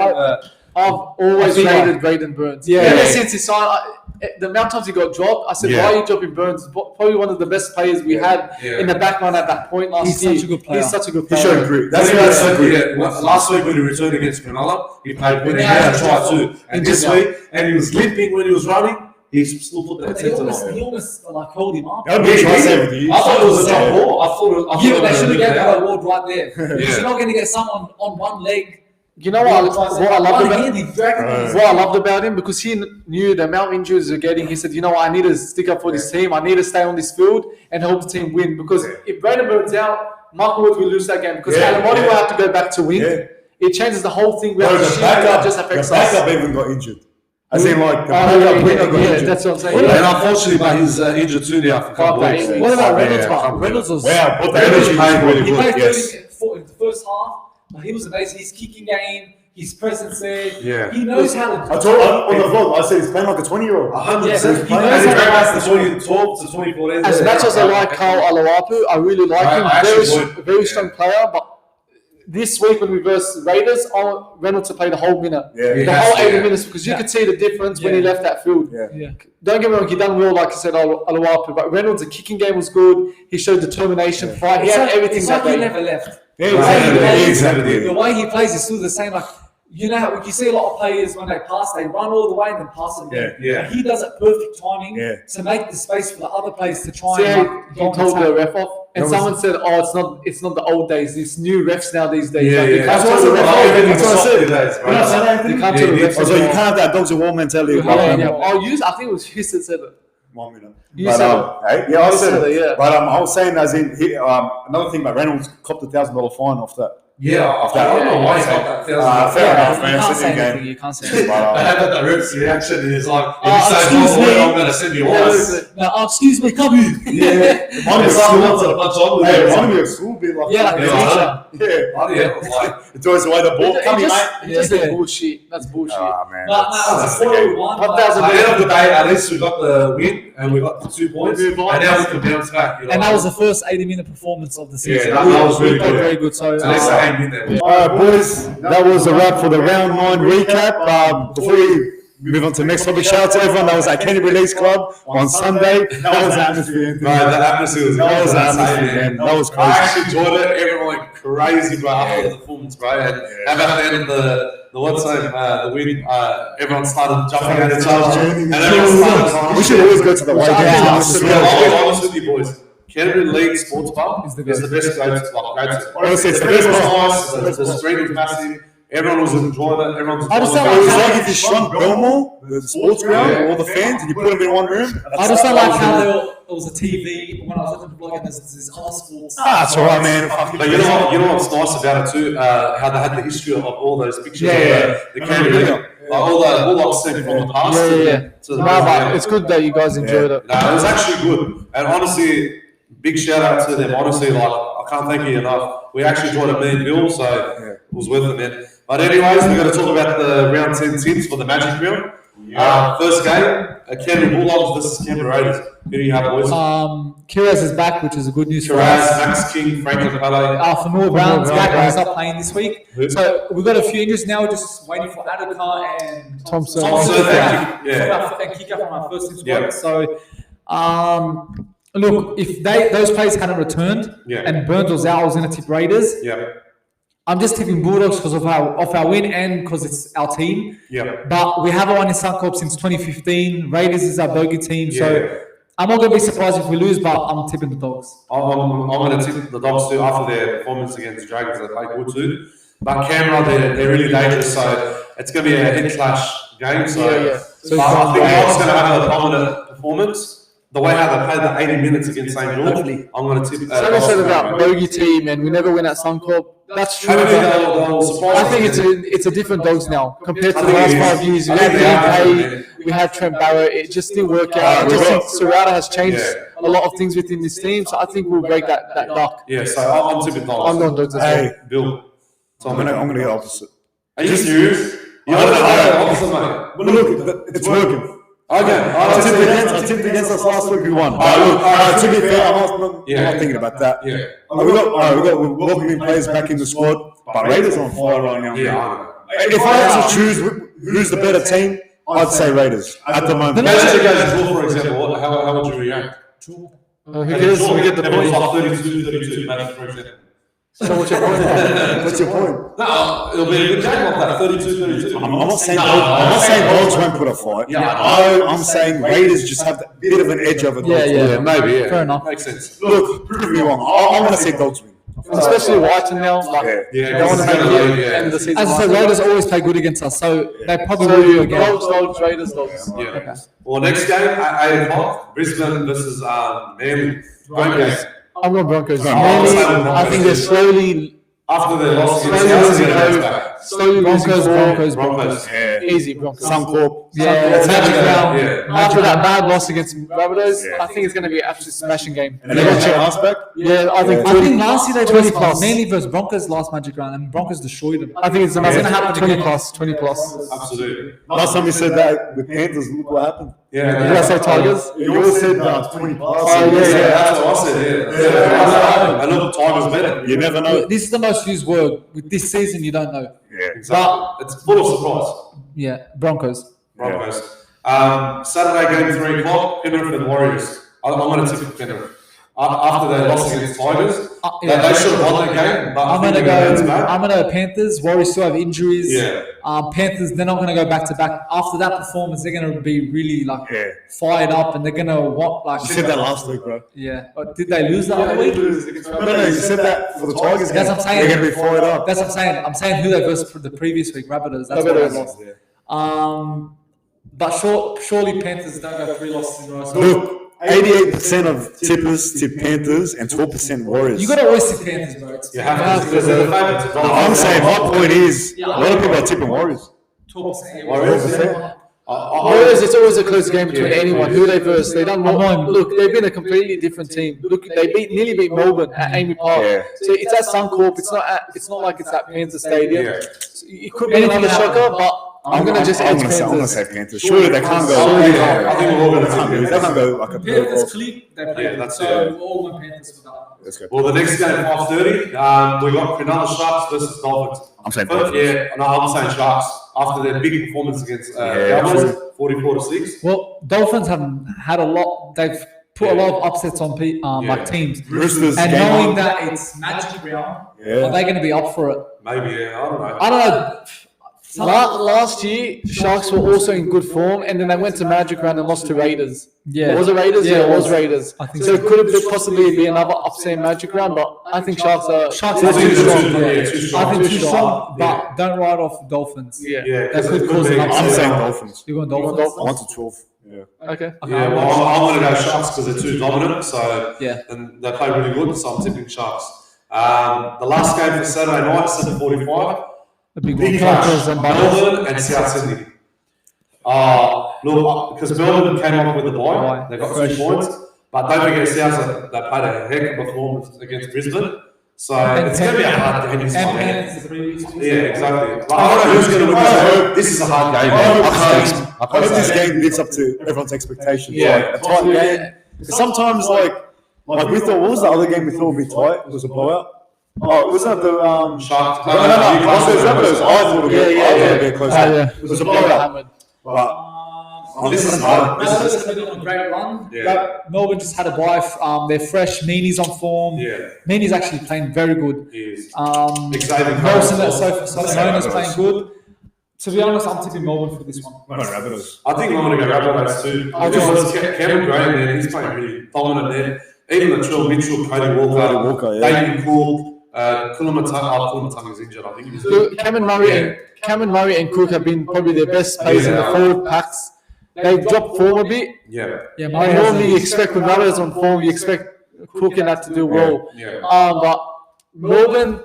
I've always I think rated Braden Burns. Yeah. Ever Yeah. since he signed, the amount of times he got dropped, I said, Yeah. why are you dropping Burns? Probably one of the best players we had Yeah. in the back line at that point last He's year. such a good player. He's such a good He player. showed grit. That's That's so so good. good. Last week when he returned against Cronulla, he played when he Yeah, had a yeah. try too. And this Yeah. week, and he was limping when he was running, he still put that He attention almost, on. he almost like held him up. That would be a try save of the year. I thought it was a drop ball. I thought it Yeah, but they was should have a gave good that foul. award right there. Yeah. You're not going to get someone on one leg. You know what I loved about He's dragging his what I loved about him, because he knew the amount of injuries we're getting. He said, you know what, I need to stick up for this team. I need to stay on this field and help the team win. Because if Braden Burns out, Michael Wood will lose that game. Because Yeah, Alamoni yeah. will have to go back to win. Yeah. It changes the whole thing. We Bro, have to the shield, that backup, just the affects backup us. even got injured. As in, like, the Oh, backup winger got yeah, injured. that's what I'm saying. And unfortunately, but he's injured too now for a couple Okay. weeks. What about Yeah, Reynolds? yeah, man? couple Reynolds was. Wow, but the Reynolds energy played really He good. played Yes. 30 in the first half. But he was amazing. His kicking game, his presence there. Yeah. He knows how to. I told on the vlog, I said he's playing like a 20-year-old. 100%. Yeah, And he he knows played the 2012 to 2014. As much as I like Carl Alawapu, I really like I him. actually would. Very strong player, but this week when we versus Raiders, I want Reynolds to play the whole minute. Yeah. The Yes, whole 80 yeah. minutes, because you Yeah. could see the difference when he Yeah. left that field. Yeah. Yeah. Don't get me wrong, he done well, like I said, Alawapu, but Reynolds, the kicking game was good. He showed determination, fight. He It's had like, everything it's that like he day. never left. Yeah, The way he exactly. plays- Exactly. The way he plays is still the same. Like, you know how you see a lot of players when they pass, they run all the way and then pass it again. Yeah, yeah. And he does it perfect timing Yeah. to make the space for the other players to try See and how like, he go on told attack. the ref off, and That was- someone said, "Oh, it's not the old days. It's new refs now these days." Yeah, Like, you yeah. can't That's tell what the I ref said. off. That's what I said. You know, You know what I'm saying, Anthony? You can't Yeah, tell the yeah. refs Oh, so you off. can't have that dogs of war mentality. Yeah. I think it was Houston said it. 1 minute. You But, said hey, yeah, I You said said it. it, yeah. But I was saying, as in, another thing about Reynolds copped $1,000 fine off that. Yeah, I don't know why he got that Fair $1,000. enough, You man. can't It's a say new anything. game. You can't say anything. But, I had that ref's reaction, and he's like, if you say excuse one word, me. I'm going to send you off. Now, excuse me, come here. yeah. One of It's your like school, ones that a bunch of hey, others. one of your school be like, Yeah, like Yeah, the I teacher. know. yeah. Bloody hell, like, It throws away the ball. Come here, mate. It just Yeah. is bullshit. That's bullshit. Ah, man. No, it's a 4-1. What does it at the end of the day, at least we got the win, and we got the 2 points, and now we can bounce back. You know? And that was the first 80-minute performance of the season. Yeah, that was really We played good. very good. So, At least I ain't been there. All right, boys, that was a wrap for the round 9 recap. Before we move on to the next topic, shout out to everyone that was at Kenny Release Club on Sunday. That was the atmosphere. Bro, the atmosphere was That was the insane, atmosphere, man. That was I crazy. actually enjoyed it. Everyone went crazy, bro, after the performance, bro. And at the end of the what's name, the win, everyone started jumping at each other. And everyone started. We should always go to the white I'll games. be honest with you, boys. Canterbury League Sports Bar is the best go to. Honestly, it's the best nice. The screen was massive. Everyone was enjoying it. Everyone was I just It was like if you shrunk Belmore, the sports ground, all the fans, and you put them in one room. I just don't like how there was a TV when I was looking at the blog and there's this other sports. That's all right, man. But you know what's nice about it too? How they had the history of all those pictures. The Canterbury, all the Bulldogs seen from the past. But it's good that you guys enjoyed it. No, it was actually good. And honestly, big shout out to them. Honestly, I can't thank you enough. We actually enjoyed a million bill, so it was worth it, man. But anyways, we're going to talk about the round 10 teams for the Magic round. First game, Canberra Bulldogs versus Canberra Raiders. Who do you have, boys? Kiraz is back, which is a good news for Kiraz, us. Max King, Franklin Pele. Fanua Brown's back, and he's not playing this week. So we've got a few injuries now. We're just waiting for Adokar and Thompson. and kicker from our first team squad. So, look, if those players hadn't returned and Burns was out, I was going to tip Raiders. I'm just tipping Bulldogs because of our win and because it's our team. But we haven't won in Suncorp since 2015. Raiders is our bogey team, so I'm not going to be surprised if we lose, but I'm tipping the Dogs. I'm going to tip the Dogs too after their performance against Dragons. They played good too. But Canberra, they're really dangerous, so it's going to be a head clash game. So I think Dogs going to have a dominant performance. The way how they played the 80 minutes against St. George, I'm going to tip. Someone said about bogey team and we never win at Suncorp. That's true. I think it's a different Dogs now compared to the last 5 years. We had we had Trent Barrett. It just didn't work out. I just think Serrata has changed a lot of things within this team, so I think we'll break that duck. Yeah, so I'm tipping Dogs. I'm going Dogs as well. Bill. So I'm going to go opposite. Are you serious? You're going to go opposite, mate. But look, it's working. Okay, I tipped against us last week. We won. To be fair, I'm not thinking about that. We got welcoming players back in the squad, but Raiders are on fire right now. If I had to choose who's the better team, I'd say Raiders at the moment. Imagine you guys draw, for example. How would you react? Who cares? We get the point. Like 32, Magic, for example. So what's your point? What's your point? No, it'll be a good game like that. 32. I'm not saying Dogs won't put a fight. I'm saying Raiders just have a bit of an edge over Dogs. Yeah, maybe. Fair enough. Makes sense. Look, prove me wrong. I'm going to say Dogs win. Especially Whiten now. Yeah. Don't want to make it end of the season. As I said, Raiders always play good against us, so they probably will do again. Dogs, Raiders, Dogs. Yeah. Well, next game at 8 o'clock, Brisbane versus Manly. Broncos. I'm going Broncos. Manly, I think they're slowly after the loss slowly Broncos. Easy Broncos. Suncorp. After that bad loss against Rabbitohs, I think it's going to be an absolute smashing game. And they got your ass back? Yeah, I think 20 year they 20 plus. Manly versus Broncos last Magic round, and Broncos destroyed them. I think it's going to happen 20 plus. Absolutely. Last time you said that with Panthers, look what happened. Did I say Tigers? You always said 20 plus. That's what I said. And look, Tigers better. You never know. This is the most used word. With this season, you don't know. Yeah, exactly. But it's full of surprise. Yeah, Broncos. Saturday game 3 o'clock, Penrith and Warriors. I'm going to tip Penrith. After their loss against Tigers, they should have won that game. But I'm going to go Panthers. Warriors still have injuries. Panthers, they're not going to go back to back. After that performance, they're going to be really fired up, and they're going to want You said that last week, bro. Yeah, but did they lose the other week? No, you said that for the Tigers game. That's what I'm saying. They're going to be fired up. That's what I'm saying. I'm saying who they versed for the previous week, Rabbitohs. That's what they lost. But surely Panthers don't go 3 losses in a row. Look. 88% of tippers tip Panthers and 12% Warriors. You got to always tip Panthers, bro. You have to because they're the favourites. I'm saying my point is a lot of people are tipping Warriors. 12%. Warriors, it's always a close game between anyone. Who they verse, they don't know. Look, they've been a completely different team. Look, they nearly beat Melbourne at Amy Park. So it's at Suncorp. It's not like it's at Panther Stadium. So it could be another shocker, but I'm going to just edge Panthers. I'm going to say Panthers. Surely they can't go. I think we're all going to tip They can't go like a Panthers clip. They play. That's so we're all going Panthers for that. Let's go. Well, the next game, 5:30, we got Cronulla Sharks versus Dolphins. I'm saying Dolphins. I'm saying Sharks after their big performance against Cowboys, 44-6. Well, Dolphins have had a lot. They've put a lot of upsets on teams. Roosters and knowing that it's Magic round, are they going to be up for it? Maybe, I don't know. I don't know. Last year, Sharks were also in good form, and then they went to Magic Round and lost to Raiders. Yeah. Was it Raiders? Yeah, it was Raiders. I think so. so. It could have possibly be another upset Magic Round, but I think Sharks are are too strong. I think too strong, but don't write off Dolphins. Yeah. That could cause an I'm upset. saying Dolphins. You're going Dolphins? 1 to 12. Yeah. Okay. Yeah, well, I'm going to go Sharks because they're too dominant. So Yeah. and they play really good. So I'm tipping Sharks. The last game for Saturday night, 7:45. A big Big one. clash, Melbourne and South Sydney. Look, because Melbourne came up with the bye, they got 2 points. But don't forget, South, they played a heck of a performance against Brisbane. So it's going to be a hard game this time. Yeah, exactly. But I don't know who's going to win. This is a hard game. I hope this game lives up to everyone's expectations. Yeah. Like, a tight game. Sometimes, like we thought, what was the other game we thought would be tight? It was a blowout. Oh, wasn't that the Sharks. No. I thought it would be a close game. Yeah. It was a blowout. But This is hard. Melbourne's been on a great run. Yeah. Melbourne just had a bye. They're fresh. Meaney's on form. Yeah. Meaney's actually playing very good. He is. Nelson at Sofa's playing good. To be honest, I'm tipping Melbourne for this one. Rabbitohs. I think I'm going to go Rabbitohs too. Because Cameron Graham there, he's playing really dominant there. Even the Trill Mitchell, Cody Walker, David Cook, Kulamatang is injured, I think. Look, Cameron Murray and Cook have been probably their best players in the forward packs. They've dropped form a bit. Yeah. Yeah, I normally expect when Murray's on form, you expect Cook and that to do well. Yeah. But Melbourne,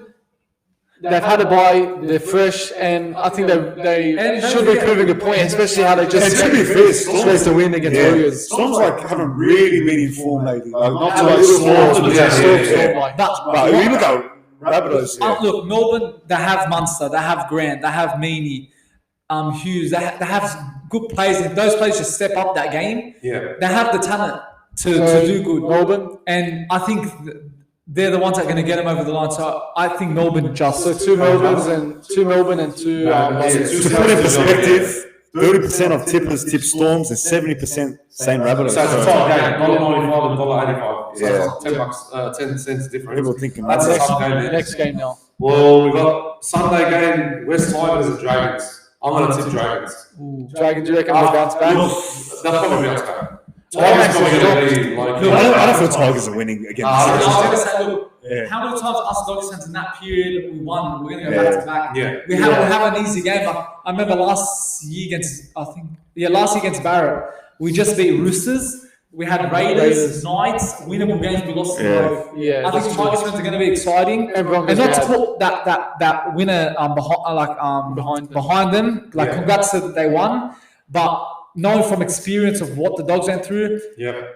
they've had a bye, they're fresh, and I think they should be proving a point, especially how they just And to be fair, Storms- supposed to win against Warriors. Storms haven't really been in form lately. Not to A like little more, Storms, yeah. But if you look at Rabbitohs, Look, Melbourne, they have Munster, they have Grant, they have Meaney, Hughes, they have good players. If those players just step up that game, Yeah. they have the talent to do good. Melbourne. And I think they're the ones that are going to get them over the line. So I think Melbourne just. So two Melbourne and two. to put in perspective, 30% of tippers tip Storms and 70% saying Rabbitohs. So it's a top game, $1.95 and $1.85. So Yeah. it's $10, 10 cents difference. People thinking That's a Rabbitohs. tough game, man. Next game now. Well, we've got Sunday game, West Tigers and Dragons. I'm going to tip Dragons. Dragons, do you reckon they'll bounce back? They'll probably bounce back. Tigers probably going to be like... I don't feel Tigers are winning again. I was going to say, look, Yeah. how many times us Dogs fans in that period we won? We're going to go back to back. Yeah. We have an easy game. I remember last year against Barrett, we just beat Roosters. We had Raiders, Knights, winnable games. We lost to both. Yeah, I think Tigers fans are going to be exciting, and not to put that winner behind them. Like congrats that they won, but knowing from experience of what the Dogs went through,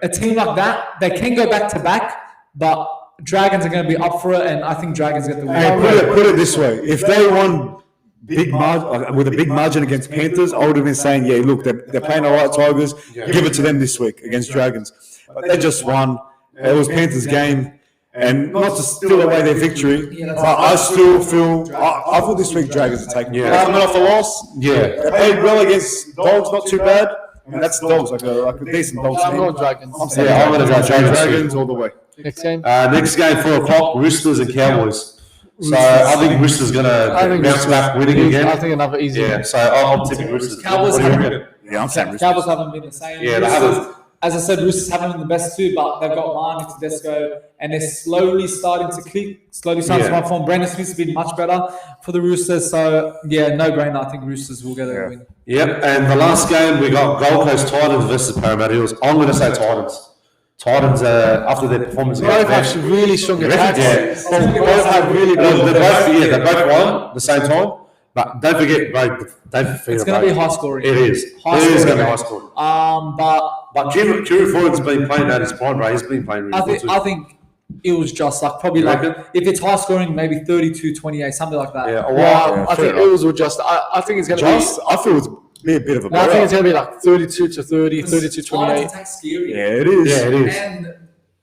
a team like that, they can go back to back, but Dragons are going to be up for it, and I think Dragons get the win. Hey, put it this way: if they won with a big margin against Panthers, I would have been saying, yeah, look, they're playing all right, Tigers. Give it to them this week against Dragons. But they just won. It was Panthers' game, and not to steal away their victory, but I still feel I thought this week Dragons are taking it. Coming off a loss, they played well against Dogs, not too bad. And that's Dogs, like a decent Dogs I'm team. going Dragons. I'm saying I'm going to go Dragons all the way. Next game. Next game, 4 o'clock, Roosters and Cowboys. So I think Roosters going to bounce back winning again. I think another easy one. Yeah, so I'm tipping Roosters. Cowboys What do you haven't- reckon? Yeah, I'm saying Cowboys haven't been the same. Yeah, they Roosters, haven't. as I said, Roosters haven't been the best too, but they've got Marnie, Tedesco, and they're slowly starting to click, slowly starting to run form. Brandon Smith's been much better for the Roosters, so yeah, no brainer. I think Roosters will get a win. Yep, and the last game we got Gold Coast Titans versus Parramatta Eels. I'm going to say Titans. Titans, after their performance Both against have really strong attacks. Yeah. Both have really they both won at the same time. But don't forget, bro, It's going to be high scoring. It is. High It is scoring. going to be high scoring. But But Kieran Foyle's been playing at his prime, bro. He's been playing really good too. I think it was just like probably like reckon? if it's high scoring, maybe 32-28, something like that. Yeah, Wow, I think fair Eels will just. I think it's going to be. I feel it's be a bit of a No, I think blowout. it's going to be like 32-30, 32-28. Titans attack scary. Yeah, it is. Yeah, it is. And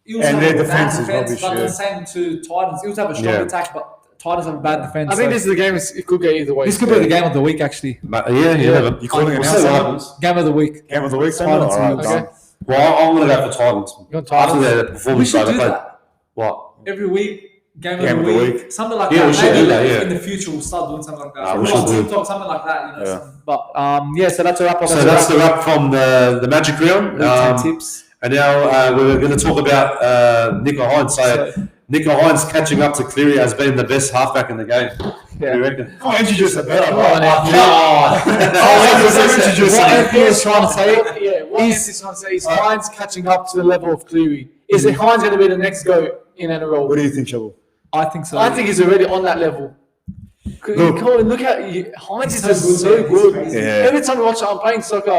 Eels And have their a bad defense is defense, rubbish, but yeah. the same to Titans. Eels have a strong Yeah. attack, but Titans have a bad defense. I think so this is the game. It could go either way. this could be the game of the week, actually. But yeah. You calling it We'll now? see what happens. Game of the week. Game of the week, Sam? Titans. All right, Okay. done. Well, I'm going to go for Titans. You're going After Titans? their We performance, should they do played. that What? every week. Game of the week, something like Yeah, that. we should do that, Maybe yeah. in the future we'll start doing something like that. we should do. TikTok, something like that, you know. Yeah. something. But so that's a wrap. So that's the wrap from the Magic Round. 10 tips. And now we're going to talk about Nico Hynes. So Nico Hynes catching up to Cleary as being the best halfback in the game. What do you reckon? Oh, introduce a better. What Anthony is trying to say, is Hynes catching up to the level of Cleary? Is it Hynes going to be the next GOAT in NRL? What do you think, Shovel? I think so. I think he's already on that level. Look at Hynes is just so good. Yeah. Every time I watch it, I'm playing soccer.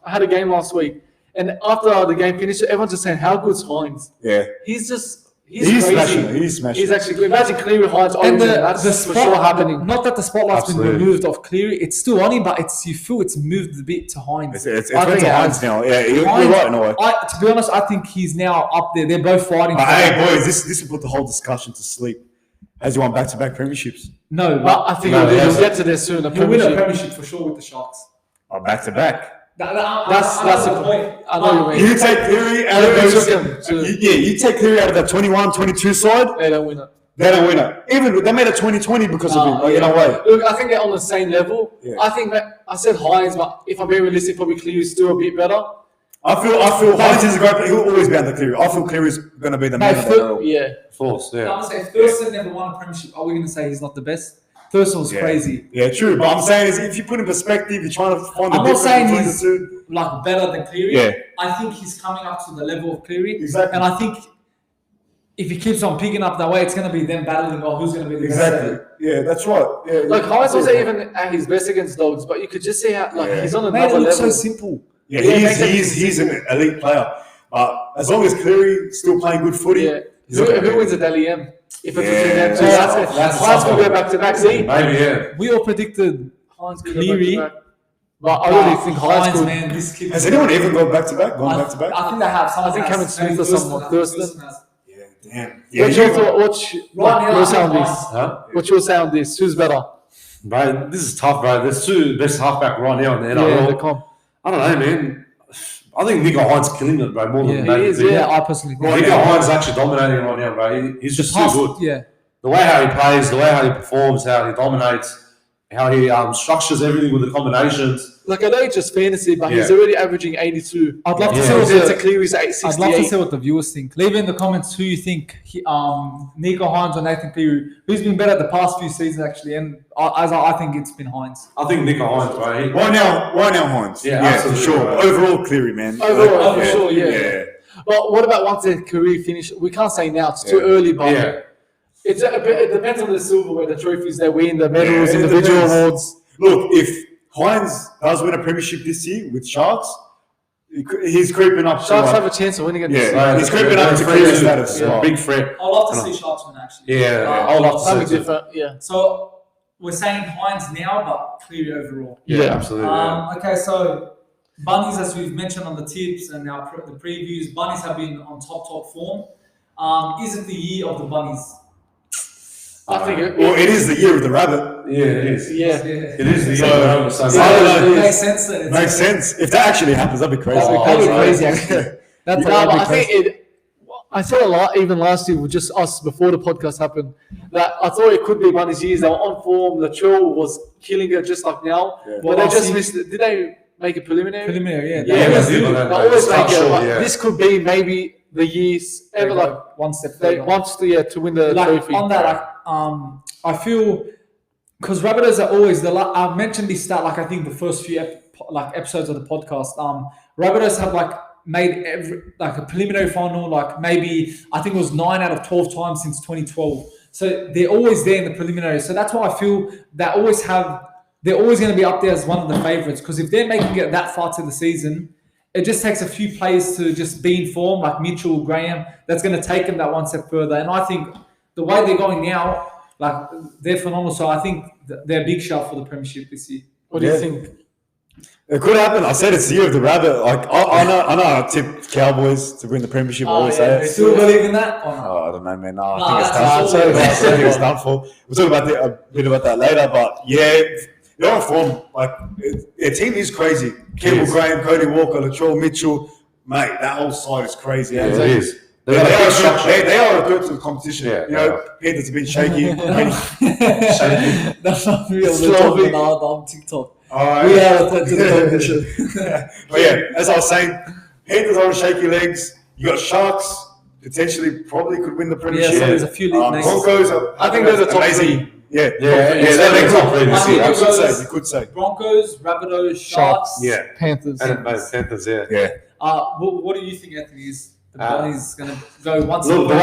I had a game last week, and after the game finished, everyone's just saying, "How good's Hynes?" Yeah. He's He's crazy. smashing. He's smashing. He's actually good. Imagine Cleary Hynes. And That's the for sure happening. Not that the spotlight's been Absolutely. removed off Cleary, it's still on him, but you feel it's moved a bit to Hynes. It's I went think to it Hynes has. now. Yeah, you're Hynes- right in a way. To be honest, I think he's now up there. They're both fighting. But for hey, that. boys, this will put the whole discussion to sleep. Has he won back-to-back premierships? No, But I think No, he'll yes. get to there soon. he'll win a premiership for sure with the Sharks. Oh, back-to-back. That's the point. I know what you mean. You take Cleary out of Cleary those. took him to- You take Cleary out of that 21-22 side. They don't win it. They don't win it. Even they made it 2020 because of him. No, In a way. Look, I think they're on the same level. Yeah. I think that I said Hynes, but if I'm being realistic, probably Cleary's still a bit better. I feel Hynes is a great player. He'll always be under Cleary. I feel Cleary's going to be the man of the NRL. Yeah. Of course, yeah. I'm saying Thurston never won a premiership. Are we going to say he's not the best? Thurston was crazy. Yeah, true. But I'm saying is if you put in perspective, you're trying to find the I'm not difference saying between he's the two. like better than Cleary. Yeah. I think he's coming up to the level of Cleary. Exactly. And I think if he keeps on picking up that way, it's going to be them battling who's going to be the Exactly. best. Yeah, that's right. Yeah, Like Hynes wasn't even at his best against Dogs, but you could just see how he's on Mate, it another looks so level. simple. Yeah, Yeah, he's an elite player. As long as Cleary's still playing good footy, Yeah. he's Who okay. wins the Dally M? If it's between Yeah, them two, that's Hynes will go back to back. See, Maybe, yeah. We all predicted Hynes could Cleary. go back to back. But I really think Hynes could. man, this kid. Has anyone even gone back to back? Gone back to back? I think they have. I think Cameron Smith or someone. Thurston. Yeah, damn. Yeah, What's Right now, your say on this? Huh? What's your say on this? Who's better? Bro, this is tough, bro. There's two best halfback right now in the Yeah, NRL. the comp. I don't know, man. I think Nico Hynes killing it, bro, more than Yeah, Nathan he is, Cleary. yeah. I personally think. Nico Hynes is actually dominating right now, bro. He's just too good. Yeah. The way how he plays, the way how he performs, how he dominates, how he structures everything with the combinations. Like I know it's just fantasy, but he's Yeah. already averaging 82. I'd love to Yeah. see what Compared to the, Cleary's at I'd love to 68. see what the viewers think. Leave in the comments who you think Nico Hynes or Nathan Cleary, who's been better the past few seasons actually, and I think it's been Hynes. I think Nico Hynes, bro. Right now, Hynes. Yeah, for absolutely, sure. bro. Overall, Cleary, man. Overall, for yeah, sure, yeah. Yeah. But what about once their career finish? We can't say now; it's too early. But Yeah. it depends on the silverware, the trophies they win, the medals, Yeah, it individual depends. awards. Look, if Hynes does win a premiership this year with Sharks, he's creeping up. Sharks to, have a chance of winning it. Yeah. Right, He's creeping up to Cleary status. Yeah. Big threat. I'd love to see Sharks win actually. Yeah, I would love to Something see it. different. Yeah. So we're saying Hynes now, but Cleary overall. Yeah, Yeah. absolutely. Yeah. Okay, so bunnies, as we've mentioned on the tips and the previews, bunnies have been on top form. Is it the year of the bunnies? I think Well, it is the year of the rabbit. Yeah, it is. Yeah. It is the So- year. So, I don't know. It makes sense. That it's Makes sense. If that actually happens, that'd be crazy. That'd be right. crazy, actually. That's No, but I think I said a lot even last year with just us before the podcast happened that I thought it could be Bunny's years. They were on form. Latrell was killing it just like now. Yeah. But they just missed it. Did they make a preliminary? preliminary, yeah. Yeah, Yeah, they they did. They always Start make it. short, But yeah. this could be maybe the years ever like one step they further. wants to win the Like trophy. on that, I feel because Rabbitohs are always I've mentioned this stat like I think the first few episodes of the podcast. Rabbitohs have made a preliminary final maybe I think it was 9 out of 12 times since 2012. So they're always there in the preliminary. So that's why I feel they're always going to be up there as one of the favourites because if they're making it that far to the season, it just takes a few players to just be in form, like Mitchell, Graham, that's going to take them that one step further. And I think the way they're going now, they're phenomenal. So I think they're a big shout for the premiership this year. What do you think? It could happen. I said it's the year of the rabbit. I know I tipped Cowboys to win the premiership. I always say it. Still believe in that? Or not? Oh, I don't know, man. No, I No, think it's that's done. all. I think it's done for. We'll talk about a bit about that later. But yeah, they're on form. Their team is crazy. Campbell Graham, Cody Walker, Latrell Mitchell, mate. That whole side is crazy. Yeah, it is. They've got a big structure. They are a threat to the competition. Yeah, you know, Panthers have been shaky. That's not real. Slow They're talking week. on TikTok. All We right. are a threat to the competition. But yeah, as I was saying, Panthers are on shaky legs. You got Sharks, potentially probably could win the Yeah, premiership. so there's a few league names. Broncos, I think they're the top amazing. three. Yeah, They're the top three this year. You could say. Broncos, Rabbitohs, Sharks. Yeah. Panthers. And Panthers, yeah. Yeah. What do you think, Anthony? Is the Bunnies going to go once? Look, the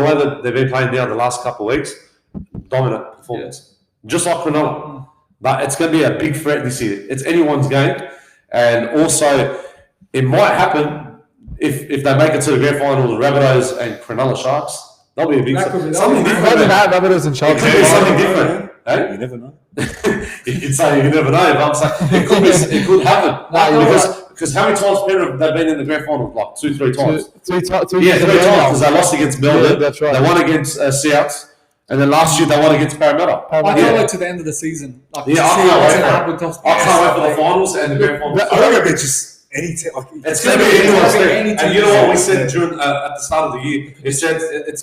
way that they've been playing down the last couple of weeks, dominant performance. Just like Cronulla. But it's going to be a big threat this year. It's anyone's game. And also, it might happen if they make it to the grand final, the Rabbitohs and Cronulla Sharks. That'll be a big something different. Imagine that, Rabbitohs and Sharks. It could be something different. Hey? You never know. You can say you never know, but I'm saying it could happen. Because how many times Penrith they've been in the grand final? Like 2-3 times. Three times. Yeah, 3 times because they lost against Melbourne. Yeah, that's right. They won against Souths, and then last year they won against Parramatta. I can't wait to the end of the season. Like, Yeah, to I see can't what's wait gonna for happen it. with I can't wait for the finals and the grand finals. I don't know if it's just any team. Like, It's going to be anyone's any thing. team. And you know what we said during at the start of the year? It said it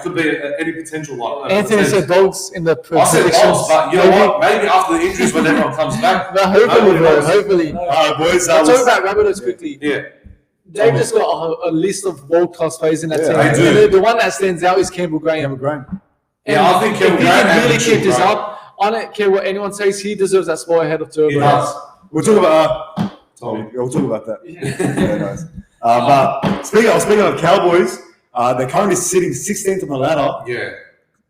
could be any potential. Like Anthony said dogs in the I said predictions. Dogs, but you know what? Maybe after the injuries when everyone comes back. But hopefully, bro. Hopefully. all right, boys. I'll talk about Rabbitohs quickly. Yeah. They've just got a list of world-class players in that team. they do. And the one that stands out is Campbell Graham. Yeah, I think if Campbell he Graham can really and keep this Graham. up, I don't care what anyone says, he deserves that spot ahead of Turbo. He does. We'll talk about. Tommy. We'll talk about that. Yeah, nice. But speaking of Cowboys, they're currently sitting 16th on the ladder. Yeah.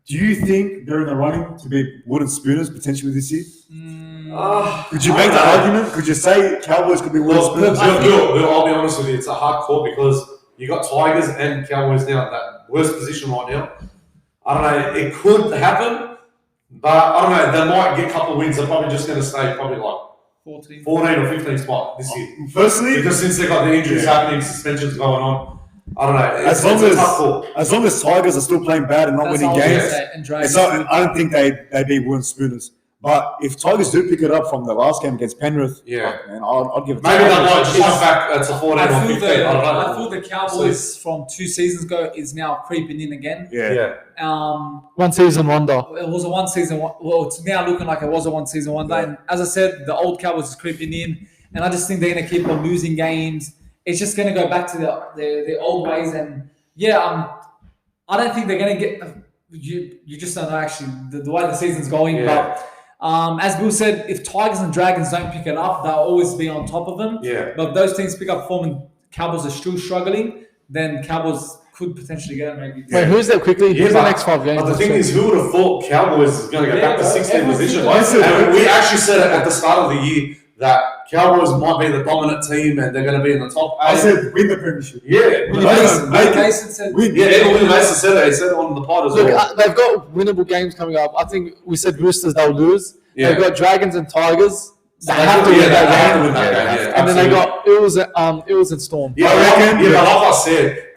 Do you think they're in the running to be wooden spooners potentially this year? Could you make that argument? Could you say Cowboys could be wooden spooners? I'll be honest with you, it's a hard call because you got Tigers and Cowboys now in that worst position right now. I don't know, it could happen, but I don't know, they might get a couple of wins. They're probably just going to stay probably like 14 or 15 spot this year. Firstly, Because since they've got the injuries happening, suspensions going on, I don't know. as long as Tigers are still playing bad and not winning games, it's not, I don't think they'd be wooden spooners. But if Tigers do pick it up from the last game against Penrith, man, I'd give it. Maybe they might just jump back to 14 or 15. I don't know. I feel the Cowboys from 2 seasons ago is now creeping in again. Yeah. One season wonder. It was a 1 season. Well, it's now looking like it was a 1 season wonder. And as I said, the old Cowboys is creeping in, and I just think they're going to keep on losing games. It's just going to go back to the old ways. And I don't think they're going to get. You just don't know actually the way the season's going, but. As Bill said, if Tigers and Dragons don't pick it up, they'll always be on top of them. Yeah. But if those teams pick up form and Cowboys are still struggling, then Cowboys could potentially get it maybe. Wait, who's that quickly? Who's the next 5 games? But the thing is, who would have thought Cowboys is going to go back to 16th position? everyone- And we actually said it at the start of the year that Cowboys might be the dominant team and they're going to be in the top 8. I said win the premiership. Yeah. Mason said, Edwin Mason said it. He said it on the pod as Look, well. they've got winnable games coming up. I think we said Roosters, they'll lose. Yeah. They've got Dragons and Tigers. They They have to win that game. Yeah, And then they got Eels and Storm. Yeah, but like I said,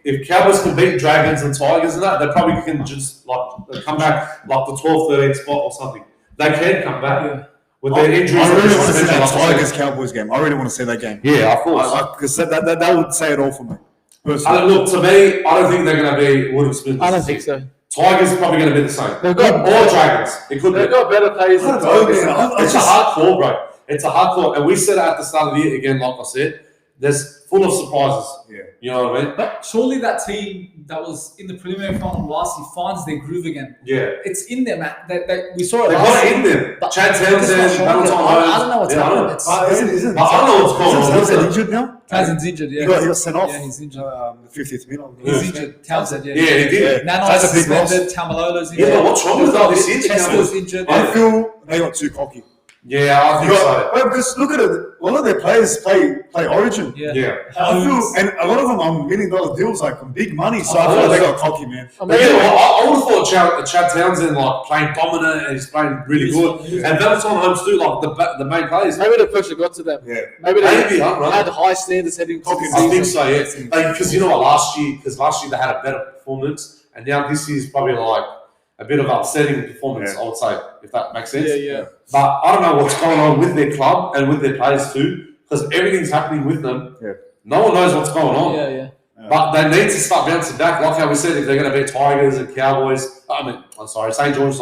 if Cowboys can beat Dragons and Tigers and that, they probably can just like come back like the 12th, 13th spot or something. They can come back with their injuries. I really want to see that like I said. Tigers Cowboys game. I really want to see that game. Yeah, of course. Because that would say it all for me. Personally. Look, to me, I don't think they're going to be wooden spoons. I don't think so. Tigers probably going to be the same. They've got- or Dragons. It could be. They've got better players than Tigers. It's a hard call, bro. It's a hard call. And we said it at the start of the year again, like I said, there's full of surprises. Yeah. You know what I mean? but surely that team that was in the preliminary final last year finds their groove again. Yeah. It's in them, man. We saw it They've last got it year. in them. But Chad they're just not Townsend, showing Valentine it. Holmes. I don't know what's Yeah, I happening. know. Isn't I don't know what's going on. Townsend injured now? Townsend's injured, yeah. He got sent off. Yeah, he's injured. The 50th minute. He's injured. Townsend, yeah. Yeah, he did. Nano's That's a big loss. suspended. Tamalolo's injured. Yeah, but what's wrong with that this year? Chester's injured. I feel they got too cocky. Yeah, I think so. Well, because look at it. A lot of their players play Origin. Yeah. Yeah. I feel, and a lot of them are $1 million deals, like big money. So I feel like they got cocky, man. But you know, I would have thought Chad Townsend like playing dominant and he's playing really good. And Valentine Holmes too, like the main players. Maybe the pressure got to them. Yeah. Maybe Maybe, they I don't know. had high standards heading into the I season. think so, yeah. Because you know what, last year they had a better performance, and now this year's probably like a bit of upsetting performance, I would say, if that makes sense. Yeah. But I don't know what's going on with their club and with their players too, because everything's happening with them. Yeah. No one knows what's going on. Yeah. But they need to start bouncing back, like how we said, if they're going to be Tigers and Cowboys. St. George,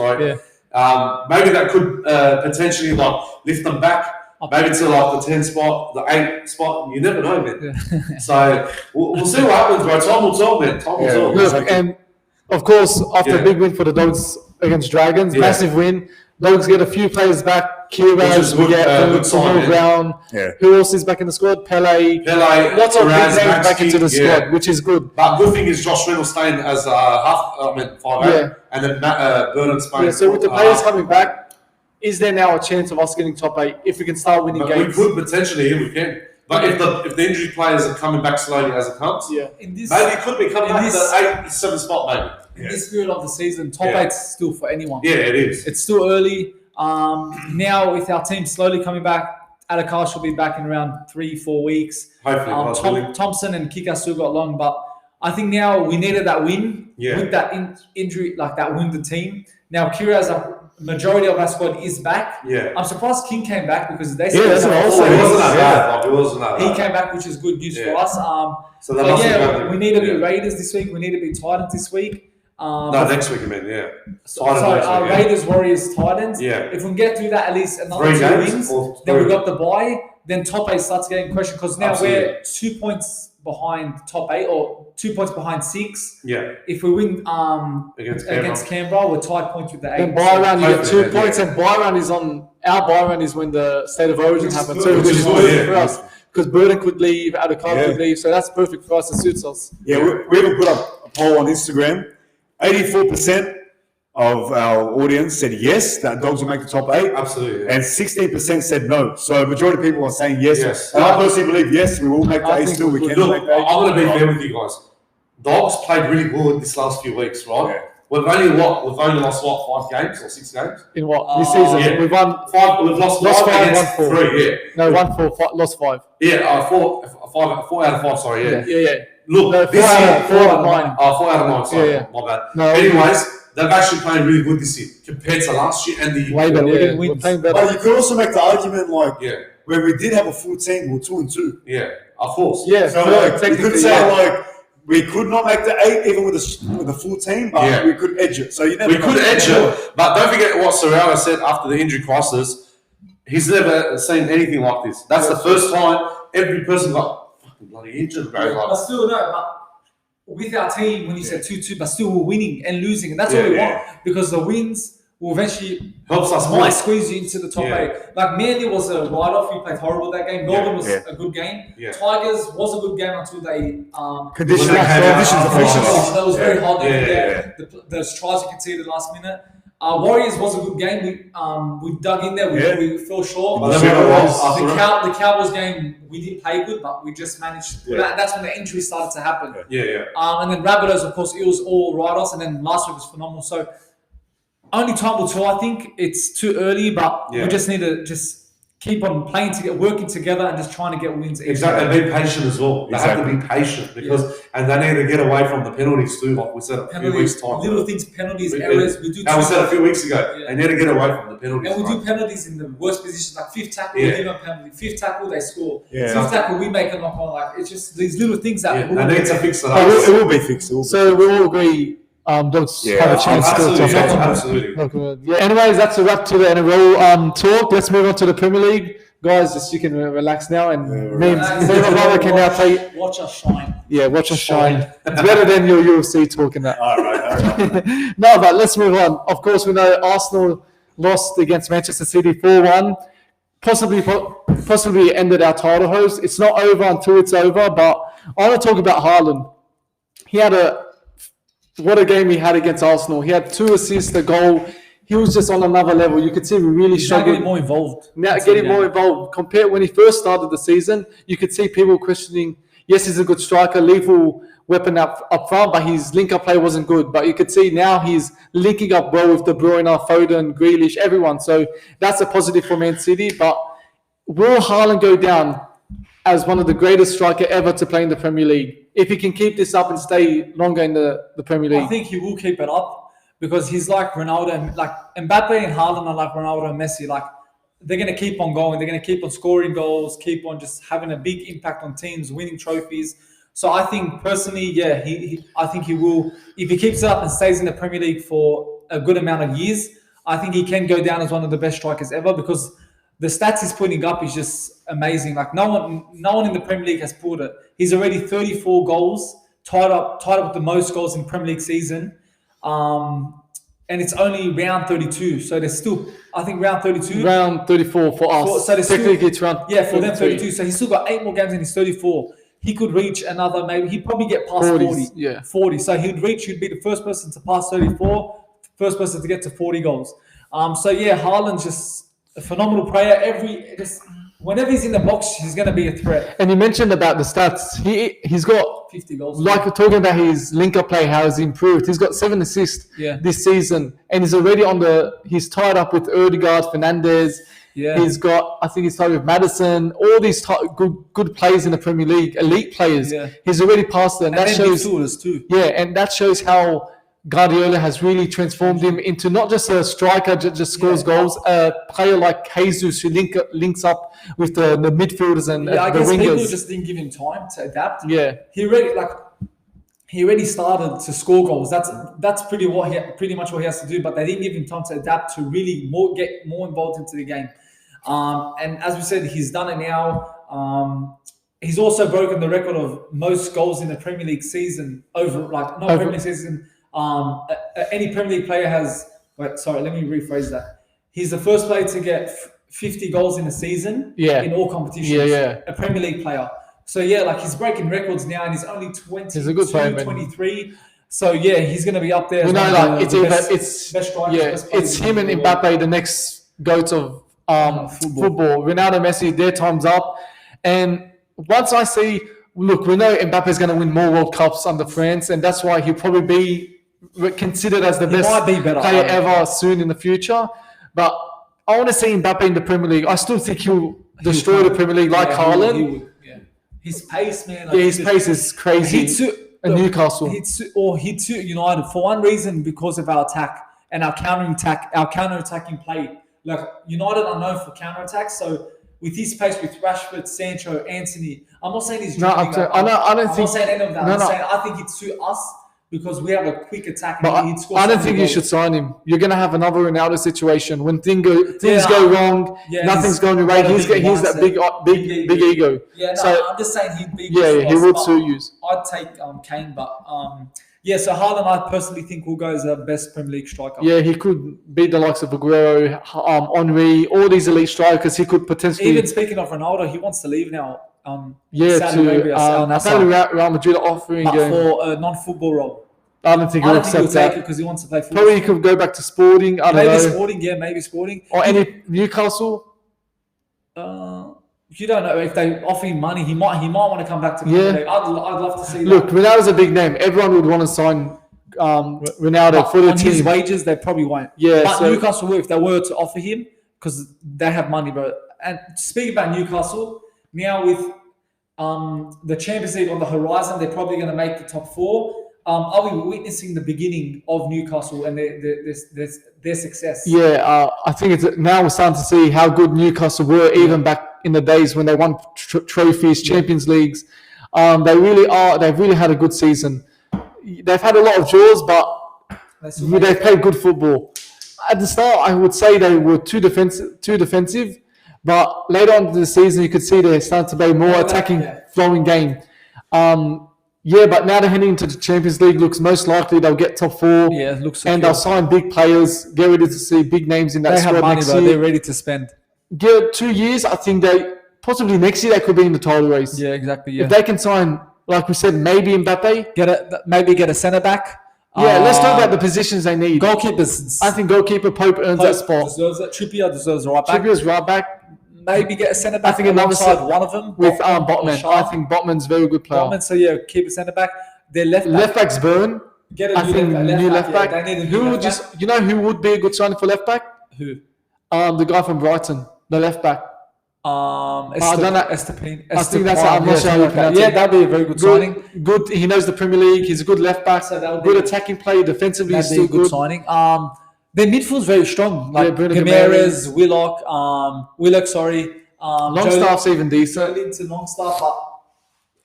maybe that could potentially lift them back. Maybe to the 10 spot, the 8 spot. You never know, man. Yeah. So we'll see what happens, bro. Time will tell, man. Time will tell. Look, and of course, after a big win for the Dogs against Dragons, massive win. Dogs get a few players back. Kiraz, we get Brown. Yeah. Who else is back in the squad? Pele. Lots of big names back into the squad, which is good. But good thing is Josh Reynolds staying as 5'8", and then Burnham's playing. Yeah, so with the players coming back, is there now a chance of us getting top 8 if we can start winning games? We could potentially, we can. But if the injury players are coming back slowly as it comes, maybe it could be coming back to the 8, 7 spot, maybe. In this period of the season, top 8's still for anyone. Yeah, it is. It's still early. Now with our team slowly coming back, Adakar should be back in around 3-4 weeks. Hopefully. Thompson and Kika still got long, but I think now we needed that win with that injury, that wounded team. Now Kira's majority of our squad is back. Yeah. I'm surprised King came back because they said it wasn't that bad. He came back, which is good news for us. We need to beat Raiders this week. We need to beat Titans this week. Next week, I mean, So Raiders, Warriors, Titans. Yeah. If we can get through that at least another 2 wins, then we got the bye. Then top 8 starts getting questioned because now we're 2 points behind top 8 or 2 points behind 6. Yeah. If we win against Canberra, we're tied points with the 8. Then bye round, you get 2 points, and bye round is on our bye round is when the state of origin happens. So which is good for us because Burden could leave, Adakar could leave, so that's perfect for us. It suits us. Yeah, we even put up a poll on Instagram. 84% of our audience said yes, that Dogs will make the top 8. Absolutely. And 16% said no. So the majority of people are saying yes. And I personally believe yes, we will make the 8 still. We can make the 8. I'm going to be fair with you guys. Dogs played really good this last few weeks, right? Yeah. We've only lost 5 games or 6 games? In what? This season? Yeah. We've won 5. We've lost 5 against 1-4. 3, yeah. No, 1-4, lost 5. Yeah, 4 out of 5, sorry, yeah. Look, no, this 4 year, out of 9. 4 out of 9, sorry, Yeah. my bad. No, anyways, they've actually played really good this year compared to last year and the year. Way better. We're playing better. But you could also make the argument when we did have a full team, we were 2-2. Yeah, of course. Yeah, So you could say we could not make the 8 even with a full team, but we could edge it. So you never could edge it, but don't forget what Serrano said after the injury crisis. He's never seen anything like this. That's the first time every person got fucking bloody injured, bro. But still, with our team, when you said 2-2, but still we're winning and losing, and that's what we want because the wins will eventually helps us might squeeze you into the top 8. Like Manly was a write-off. We played horrible that game. Melbourne was a good game. Yeah. Tigers was a good game until they conditions that was very hard. Those tries you can see at the last minute. Warriors was a good game. We dug in there. We fell short. The Cowboys game, we didn't play good, but we just managed. That's when the injuries started to happen. And then Rabbitohs, of course, it was all write-offs, and then last week was phenomenal. So only time will tell. I think it's too early, but we just need to keep on playing together, working together, and just trying to get wins. Exactly, and be patient as well. They have to be patient because, and they need to get away from the penalties too. Like we said a few weeks time. Little things, penalties, errors. We do. We said a few weeks ago. They need to get away from the penalties. And we do penalties in the worst positions, like 5th tackle, we give them a penalty. 5th tackle, they score. 5th tackle, we make a knock on. Like it's just these little things that they need to fix it up. It will be fixed. So we all agree. Dogs have a chance to absolutely. Anyways, that's a wrap to the NRL talk. Let's move on to the Premier League. Guys, just you can relax now, and me and my brother can now play. Watch us shine. Yeah, watch us shine. It's better than your UFC talking that. All right. No, but let's move on. Of course, we know Arsenal lost against Manchester City 4-1. Possibly ended our title hopes. It's not over until it's over. But I want to talk about Haaland. He had what a game he had against Arsenal. He had 2 assists, a goal. He was just on another level. You could see we really struggled. Getting more involved. Now getting more involved. Compared when he first started the season, you could see people questioning, yes, he's a good striker, lethal weapon up front, but his link-up play wasn't good. But you could see now he's linking up well with De Bruyne, Foden, Grealish, everyone. So that's a positive for Man City. But will Haaland go down as one of the greatest striker ever to play in the Premier League? If he can keep this up and stay longer in the Premier League. I think he will keep it up. Because he's like Ronaldo, and like Mbappe and Haaland are like Ronaldo and Messi. Like they're going to keep on going. They're going to keep on scoring goals, keep on just having a big impact on teams, winning trophies. So I think personally, yeah, I think he will. If he keeps it up and stays in the Premier League for a good amount of years, I think he can go down as one of the best strikers ever because the stats he's putting up is just amazing. Like no one in the Premier League has pulled it. He's already 34 goals, tied up with the most goals in Premier League season. And it's only round 32, so there's still, I think, round 32. Round 34 for us. So technically, it's round for them 33. 32. So he's still got 8 more games and he's 34. He could reach another, maybe he'd probably get past 40. Yeah. 40. So he'd be the first person to pass 34, first person to get to 40 goals. So yeah, Haaland's just a phenomenal player. Whenever he's in the box, he's going to be a threat. And you mentioned about the stats. He's got 50 goals. Like we're talking about his link-up play, how he's improved. He's got 7 assists this season, and he's already he's tied up with Odegaard, Fernandes. Yeah. He's got, I think he's tied with Maddison. All these good players in the Premier League, elite players. Yeah. He's already passed them. And that shows midfielders too. Yeah, and that shows how Guardiola has really transformed him into not just a striker that just scores goals, a player like Jesus who links up with the midfielders and I the guess wingers. people just didn't give him time to adapt. Yeah, he already started to score goals. That's pretty much what he has to do. But they didn't give him time to adapt to really get more involved into the game. And as we said, he's done it now. He's also broken the record of most goals in a Premier League season Premier League season. Any Premier League player has. Wait, sorry. Let me rephrase that. He's the first player to get 50 goals in a season. In all competitions. A Premier League player. So yeah, he's breaking records now, and he's only 22, he's a good player, 23. So yeah, he's going to be up there. We know, it's best strikers, it's him and Mbappe, the next goats of football. Ronaldo, Messi, their time's up. And once I see, look, we know Mbappe is going to win more World Cups under France, and that's why he'll probably be considered as the best player ever soon in the future. But I want to see Mbappe in the Premier League. I still think he'll destroy the Premier League like Haaland. His pace, man. His pace is crazy. Newcastle. He'd suit United for one reason, because of our attack and our counter-attacking play. Like United are known for counter-attacks, so with his pace, with Rashford, Sancho, Anthony, I'm not saying he's I'm not saying any of that. I'm saying I think he'd suit us because we have a quick attack. But I don't think you should sign him. You're going to have another Ronaldo situation when things go wrong. Nothing's going right. He's that big ego. I'm just saying he'd be. He would suit you. I'd take Kane, but so Haaland, I personally think will go as the best Premier League striker. Yeah, he could beat the likes of Aguero, Henry, all these elite strikers. He could potentially. Even speaking of Ronaldo, he wants to leave now. Saudi Arabia, Real Madrid offering for a non-football role. I don't think he'll accept that because he wants to play football. Probably he could go back to Sporting. I don't know. Maybe Sporting. Or any Newcastle. You don't know if they offer him money. He might want to come back to. I'd love to see. Look, Ronaldo's a big name. Everyone would want to sign Ronaldo for the team. His wages, they probably won't. But Newcastle will if they were to offer him because they have money, bro. And speaking about Newcastle, now with the Champions League on the horizon, they're probably going to make the top 4. Are we witnessing the beginning of Newcastle and their success? I think now we're starting to see how good Newcastle were even back in the days when they won trophies, Champions Leagues. They really are. They've really had a good season. They've had a lot of draws, but they've played good football. At the start, I would say they were too defensive. But later on in the season, you could see they're starting to play more attacking, flowing game. But now they're heading into the Champions League. Looks most likely they'll get top 4. Yeah, it looks secure. And they'll sign big players. Get ready to see big names in that squad next year. They're ready to spend. 2 years, I think possibly next year they could be in the title race. Yeah, exactly. Yeah. If they can sign, like we said, maybe Mbappe. Get a centre back. Let's talk about the positions they need. Goalkeepers. I think goalkeeper Pope earns that spot. Trippier deserves a right back. Trippier's right back. Maybe get a centre back. I think another side, one of them with Botman. I think Botman's a very good player. Botman, keep a centre back. Their left back's Burn. Get a new left back. They need a new left back. You know who would be a good signing for left back? Who? The guy from Brighton, the left back. I don't know. Estepin. I think that's. I'm not sure how to pronounce it. Yeah, that'd be a very good signing. Good. He knows the Premier League. He's a good left back. So good attacking play. Defensively, he's still good. Signing. Their midfield's very strong. Like Gameres, Willock. Longstaff's even decent. Into Longstaff, but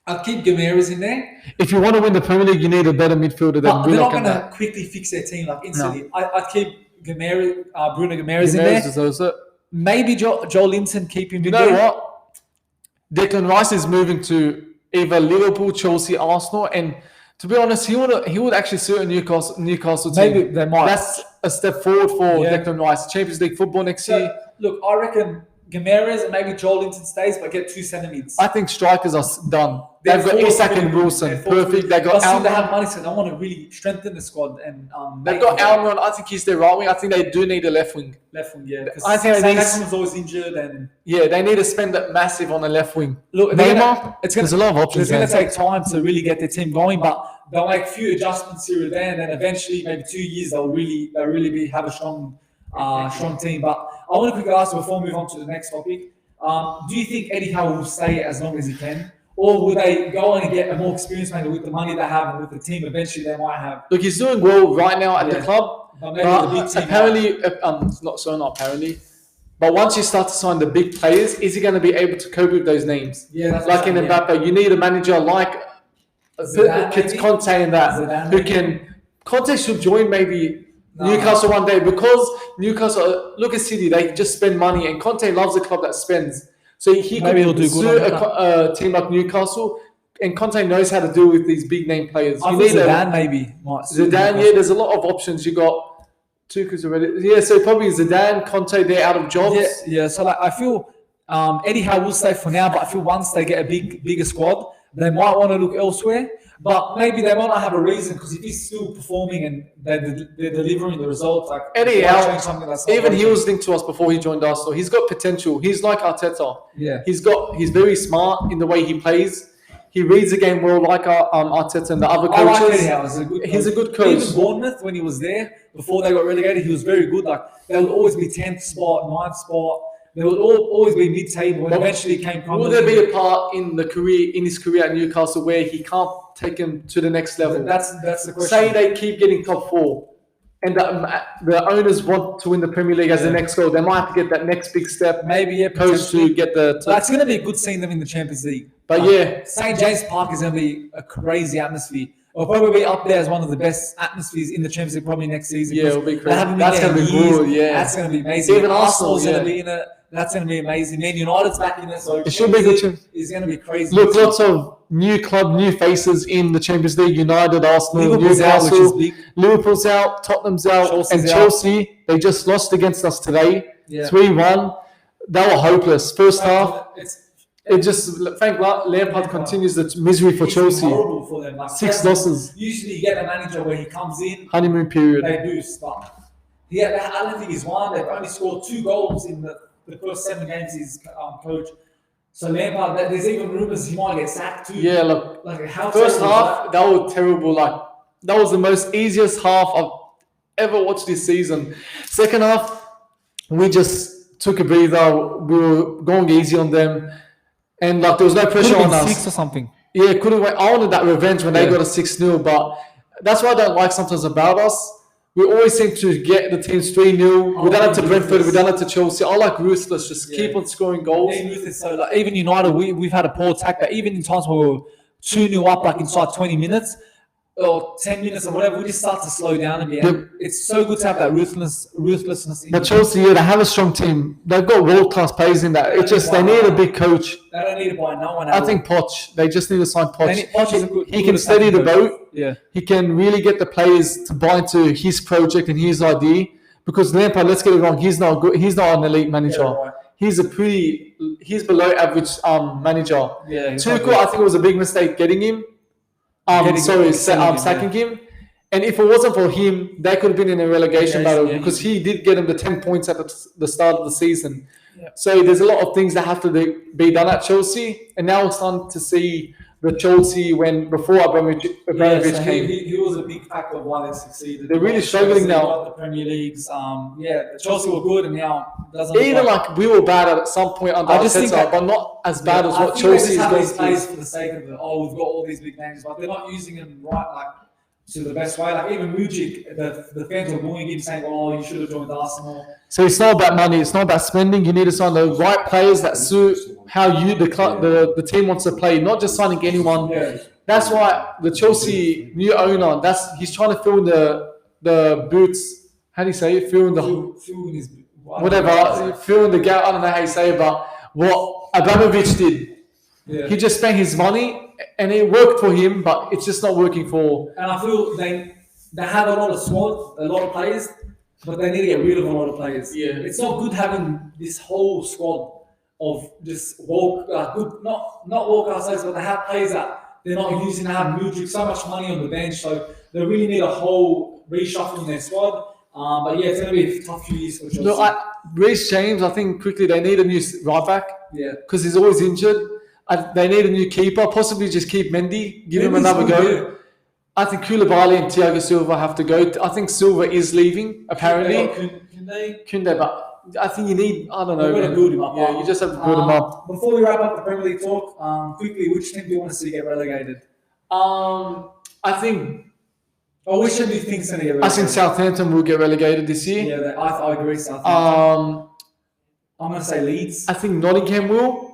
I'd keep Gamera's in there. If you want to win the Premier League, you need a better midfielder than But they're not Willock going and to that. quickly fix their team like instantly. I'd keep Bruno Gamera's in Jimenez there. deserves it. Maybe Joel Linton, keep him You in know there. what? Declan Rice is moving to either Liverpool, Chelsea, Arsenal, and to be honest, he would actually suit a Newcastle team. Maybe they might. That's a step forward for Yeah. Declan Rice. Champions League football next year. So, look, I reckon Gamera's and maybe Joel Linton stays, but get 2 centre mids. I think strikers are done. They're They've got forward Isak and through. Wilson. They're forward Perfect. through. They got But still, they have Almiron. money, so they want to really strengthen the squad. And They've got Almiron. I think he's their right wing. I think they do need a left wing. left wing, yeah. I think they need- was always injured, and Yeah, they need to spend that massive on the left wing. look, Neymar, it's going there's a lot of options It's going to there. take time to really get their team going, but they'll make a few adjustments here and there, and then eventually, maybe 2 years, they'll really have a strong team. But I want to quickly ask you before we move on to the next topic. Do you think Eddie Howe will stay as long as he can, or will they go on and get a more experienced manager with the money they have and with the team? Eventually, they might have. Look, he's doing well right now at the Yeah. club. But maybe the big But team. apparently, not apparently. But once you start to sign the big players, is he going to be able to cope with those names? Yeah, that's Like in what I'm saying, Mbappe, you need a manager like Zidane, maybe? Conte and that, Zidane, who maybe? can. Conte should join maybe No. Newcastle one day, because Newcastle, look at City, they just spend money, and Conte loves a club that spends. So he could Maybe he'll do good suit on a team like Newcastle, and Conte knows how to deal with these big name players. I You think need Zidane maybe might. suit Zidane, Newcastle. yeah, there's a lot of options. You got Tuchel's already. Yeah, so probably Zidane, Conte, they're out of jobs. Yeah. So like, I feel Eddie Howe will stay for now, but I feel once they get a bigger squad, they might want to look elsewhere. But maybe they might not have a reason, because if he's still performing and they're delivering the results, like Eddie why Howe, change something that's not even he working? was linked to us before he joined Arsenal. He's got potential. He's like Arteta. Yeah. He's very smart in the way he plays. He reads the game well, like Arteta and the other I like coaches. Eddie Howe. He's a good coach. Even Bournemouth, when he was there, before they got relegated, he was very good. Like, they would always be 10th spot, 9th spot. They would always be mid-table, and eventually came Will there be a part in his career at Newcastle where he can't take him to the next level? That's the question. Say they keep getting top 4, and the owners want to win the Premier League as the next goal. They might have to get that next big step, Maybe, yeah, post to potentially. get the. But it's going to be good seeing them in the Champions League. But yeah, St. James Park is going to be a crazy atmosphere. It'll probably be up there as one of the best atmospheres in the Champions League probably next season. Yeah, it'll be They crazy. haven't been That's there gonna be in years. good, yeah. That's going to be amazing. Even Arsenal's Arsenal, going to yeah. be in it. That's going to be amazing. Man United's back in it, so It should be good Champions League is going to be crazy. look, lots of new club, new faces in the Champions League. United, Arsenal, Liverpool's out, which is Newcastle. big. Liverpool's out, Tottenham's out, Chelsea's and out. Chelsea. They just lost against us today, Yeah. 3-1. They were hopeless. First half, It's it just thank Lampard continues the misery for it's Chelsea. horrible for them. Like, 6 losses, Usually, you get a manager where he comes in, honeymoon period. they boost. But yeah, I don't think he's won. They've only scored 2 goals in the first 7 games he's coach. So Lampard, there's even rumours he might get sacked too. Yeah, look, Like how first terrible is half that was terrible. Like that was the most easiest half I've ever watched this season. Second half, we just took a breather. We were going easy on them, and like there was no pressure on us. 6 or something. Yeah, couldn't wait. I wanted that revenge when they Yeah. got a 6-0, but that's what I don't like sometimes about us. We always seem to get the teams 3-0. We done it to Brentford, we done it to Chelsea. I like ruthless, just keep on scoring goals. Being ruthless, so like even United, we've had a poor attack, but even in times where we were 2-0 up, like inside 20 minutes or 10 minutes or whatever, we just start to slow down a bit. And it's so good to have that ruthlessness. But Chelsea, yeah, they have a strong team. They've got world-class players in that. It's just they need a big coach. They don't need to buy no one. I think Poch. They just need to sign Poch. Poch is a good. He good can steady the attacking coach. boat. Yeah. He can really get the players to buy into his project and his idea. Because Lampard, let's get it wrong, he's not good. He's not an elite manager. Yeah, right. He's below average manager. Yeah, he's not Tuchel, good. I think it was a big mistake getting him. Sacking him. And if it wasn't for him, they could have been in a relegation battle because he did get him the 10 points at the start of the season. Yeah. So there's a lot of things that have to be done at Chelsea. And now it's time to see the Chelsea before Abramovich So came. he was a big factor of why they succeeded. They're really struggling now. Got the Premier Leagues. Chelsea were good, and now it doesn't. Even like we were bad at some point under I just think Arteta, that- but not as bad as I what think they Chelsea just is have going these players through. for the sake of it. Oh, we've got all these big names, but they're not using them right, like to the best way. Like even Mujic, the fans were booing him, saying, "Oh, you should have joined Arsenal." So it's not about money. It's not about spending. You need to sign the right players that suit how the team wants to play, not just signing anyone. Yeah. That's why the Chelsea new owner, he's trying to fill in the boots. How do you say it? Fill in the fill in the gap. I don't know how you say it, but what Abramovich did, he just spent his money and it worked for him, but it's just not working for. And I feel they have a lot of squad, a lot of players, but they need to get rid of a lot of players. Yeah. It's not good having this whole squad of just not walk players, but they have players that they're not using. They have Mudryk, so much money on the bench, so they really need a whole reshuffle in their squad. But yeah, it's going to be a tough few years for Chelsea. No, Reece James, I think quickly they need a new right back. Yeah, because he's always injured. They need a new keeper, possibly just keep Mendy, give him another go. Yeah. I think Koulibaly and Thiago Silva have to go. I think Silva is leaving, apparently. Kunde, but I think you need, I don't know. You've got to build him up. Yeah, you just have to build him up. Before we wrap up the Premier League talk, quickly, which team do you want to see get relegated? I think Which team do you think is going to get I relegated? think Southampton will get relegated this year. Yeah, I agree. Southampton. I'm going to say Leeds. I think Nottingham will.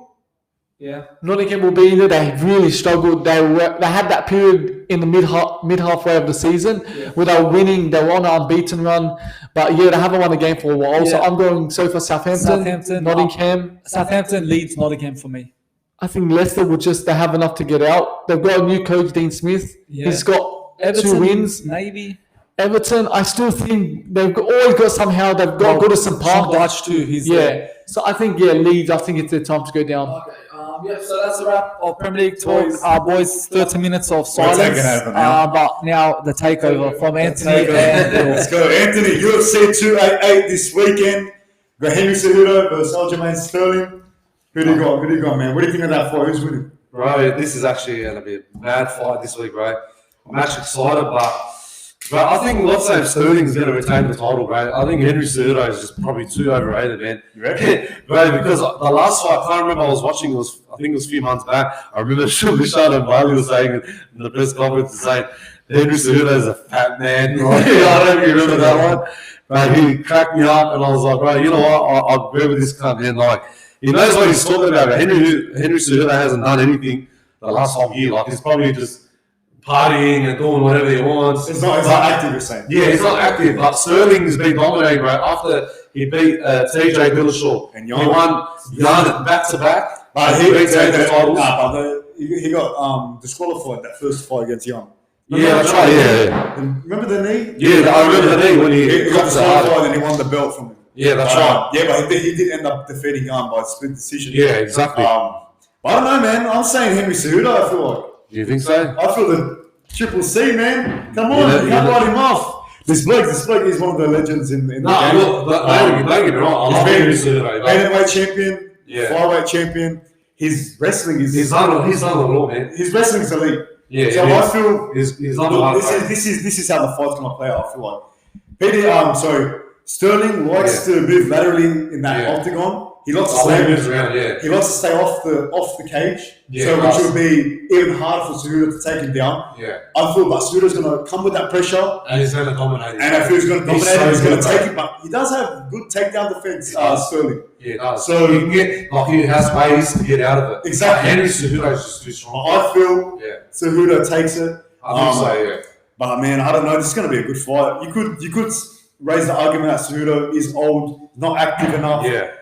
Yeah. Nottingham will be in there. They really struggled. They had that period in the mid halfway of the season where they were winning. They were on an unbeaten run, but they haven't won a game for a while. Yeah. So I'm going for Southampton, Nottingham, Southampton, Leeds, Nottingham for me. I think Leicester will they have enough to get out. They've got a new coach, Dean Smith. Yeah. He's got Everton, 2 wins. maybe. Everton, I still think they've always got somehow. They've got Goodison Park. Dutch too. He's there. So I think Leeds. I think it's their time to go down. Okay. So that's a wrap of Premier League talk. Boys, 30 minutes of silence. taking over now. But now the takeover from Anthony and Bill. Let's go, Anthony. UFC 288 this weekend. Got Henry Cejudo versus Aljamain Sterling. Who do you got, man? What do you think of that fight? Who's winning? Bro, this is actually going to be a mad fight this week, bro. I'm actually excited, but I think Sterling's going to retain the title, bro. I think Henry Cejudo is just probably too overrated, man. You reckon? Bro, because the last fight, I can't remember, I was watching, I think it was a few months back. I remember Lishan and Bali was saying it in the press conference, saying Henry Cejudo is a fat man. Like, I don't know if you remember that one. But he cracked me up, and I was like, bro, you know what? I'll agree with this cunt, man. Like, he knows what he's talking about. Henry Cejudo hasn't done anything the last whole year. Like, he's probably just partying and doing whatever he wants. It's not active, you're saying. Yeah, he's not active. But Sterling has been dominating, bro. After he beat TJ Dillashaw, And he won Yarn back to back. But he retained the titles. He got disqualified that first fight against Young. Yeah, that's right. Yeah. And remember the knee? Yeah, I remember the knee when He got got the hard. disqualified and he won the belt from him. Yeah, that's right. Yeah, but he did end up defeating Young by split decision. Yeah, exactly. But I don't know, man. I'm saying Henry Cejudo, I feel like. Do you think so? I feel the Triple C, man. Come on, you can't write him off. This bloke is one of the legends in the game. No, don't get me wrong. I love Henry Cejudo. Bantamweight champion, Yeah. flyweight champion. His wrestling is He's done it all, man. his wrestling is elite. Yeah, So I feel he's done look, it. this is how the fight's gonna play out. I feel like Sterling likes to move laterally in that octagon. He likes to stay around, yeah. He likes to stay off the cage, Yeah, which would be even harder for Cejudo to take him down. Yeah. I feel that Cejudo's going to come with that pressure, And he's going to dominate it. and I feel he's going to dominate. so He's going good, to bro. take it, but he does have good takedown defense. Sterling. Yeah, it does. So- he can get, he has ways to get out of it. Exactly. Henry Cejudo is just too strong. I feel Yeah. Cejudo takes it. I think so, yeah. But man, I don't know. This is going to be a good fight. You could raise the argument that Cejudo is old, not active enough. Yeah.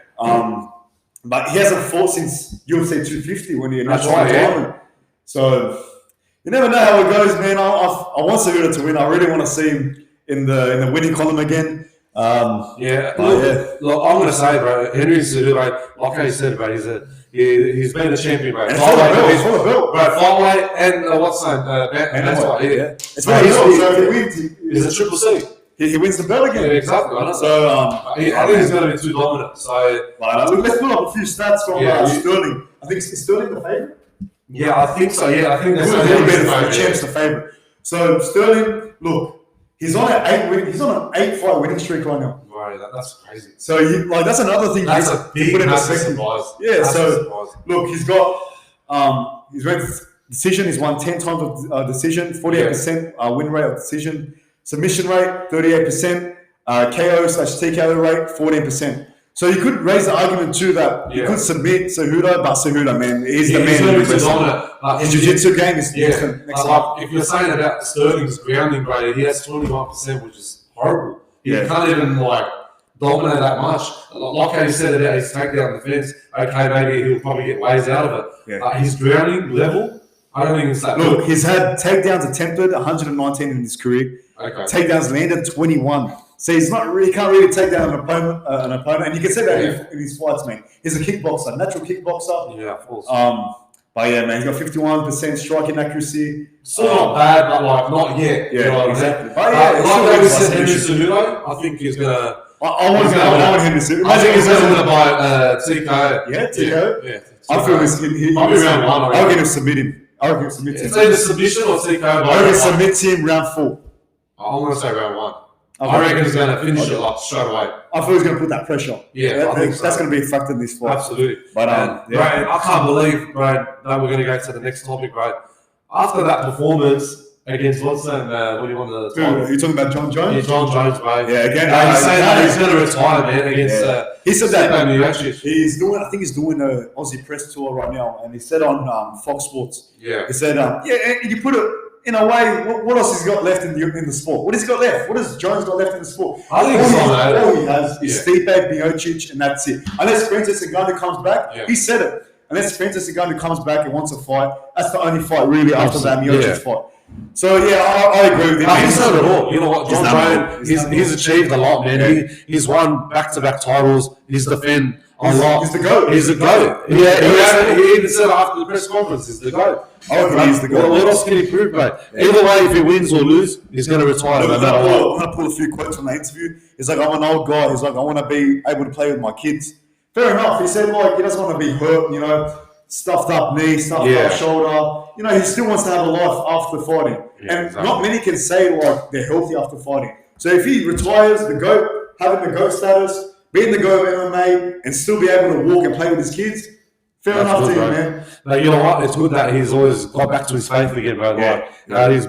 But he hasn't fought since UFC 250 when he announced That's right, yeah. retirement. So you never know how it goes, man. I want Cejudo to win. I really want to see him in the winning column again. Yeah. But Look, I'm going to say, bro, Henry Cejudo, like I said, bro, he's been a champion, bro. And for the belt. Bro, flyweight and what's that? Bantamweight, yeah. It's what he knows. So if he wins, He's a triple C. he wins the belt again. Yeah, exactly. I know. So I think he's going to be too dominant. So let's pull up a few stats from Yeah. Sterling. I think is Sterling the favorite. yeah, I think so. Yeah, I think that's He's a little bit the the champ's the favorite. So Sterling, look, he's on an 8-fight winning streak right now. Right, that's crazy. So that's another thing. That's to a big, put in massive perspective. surprise. Yeah, Massive so surprise. look, he's got he's ranked decision. He's won 10 times of decision, 48% win rate of decision, submission rate 38%, KO/TKO rate 14%. So you could raise the argument too that you could submit Cejudo, but Cejudo, man, he's the man. He's dominant. His jiu-jitsu game is next like, if you're saying about Sterling's grounding grade, he has 21%, which is horrible. He can't even dominate that much. Like how you said about his takedown defense, okay, maybe he'll probably get ways out of it. His grounding level, I don't think it's that Look, good. he's had takedowns attempted 119 in his career. Okay. Takedowns landed 21. So he can't really take down an opponent, and you can see that in his fights, man. He's a kickboxer, natural kickboxer. Yeah, of course. But yeah, man, he's got 51% striking accuracy. Still not bad, but not yet. Yeah, you know exactly. But like how we said, Henry Cejudo, I think he's gonna. I want him to sit. I think he's going to win by TKO. Yeah, TKO. Yeah. I feel I'll be round one. I'm going to submit him. It's either submission or TKO. I'm going to submit him round 4. I'm going to say round 1. I reckon he's going to finish it straight away. I feel he's going to put that pressure. Yeah, I think so. That's going to be a factor in this fight. Absolutely. But Brad, I can't believe, Brad, that we're going to go to the next topic, Brad. After that performance against Watson, what do you want to talk about? You're talking about John Jones? Yeah, John Jones, bro. Yeah, again. He's saying that he's going to retire, man, against. He said that. I think he's doing an Aussie press tour right now, and he said on Fox Sports. Yeah. He said, and you put it in a way. What else has he got left in the sport? What has he got left? What has Jones got left in the sport? I think all he has is Stipe Miocic, and that's it. Unless Francis Ngannou comes back, he said it. Unless Francis Ngannou comes back and wants a fight, that's the only fight really after that Miocic fight. So I agree with him. He's done it all. You know what, John Jones, he's achieved a lot, man. Yeah. He's won back-to-back titles. He's defended a lot. He's the GOAT. He's the GOAT. He even said after the press conference, he's the GOAT. He's the GOAT. What else can he prove, mate? Either way, if he wins or lose, he's going to retire no matter what. I'm going to pull a few quotes from the interview. He's like, I'm an old guy. He's like, I want to be able to play with my kids. Fair enough. He said, he doesn't want to be hurt, stuffed up knee, stuffed up shoulder. He still wants to have a life after fighting. And not many can say they're healthy after fighting. So if he retires, the GOAT, having the GOAT status, being the GOAT of MMA, and still be able to walk and play with his kids, fair enough to him, man. Like, you know what? It's good that he's always got back to his faith again, bro. How he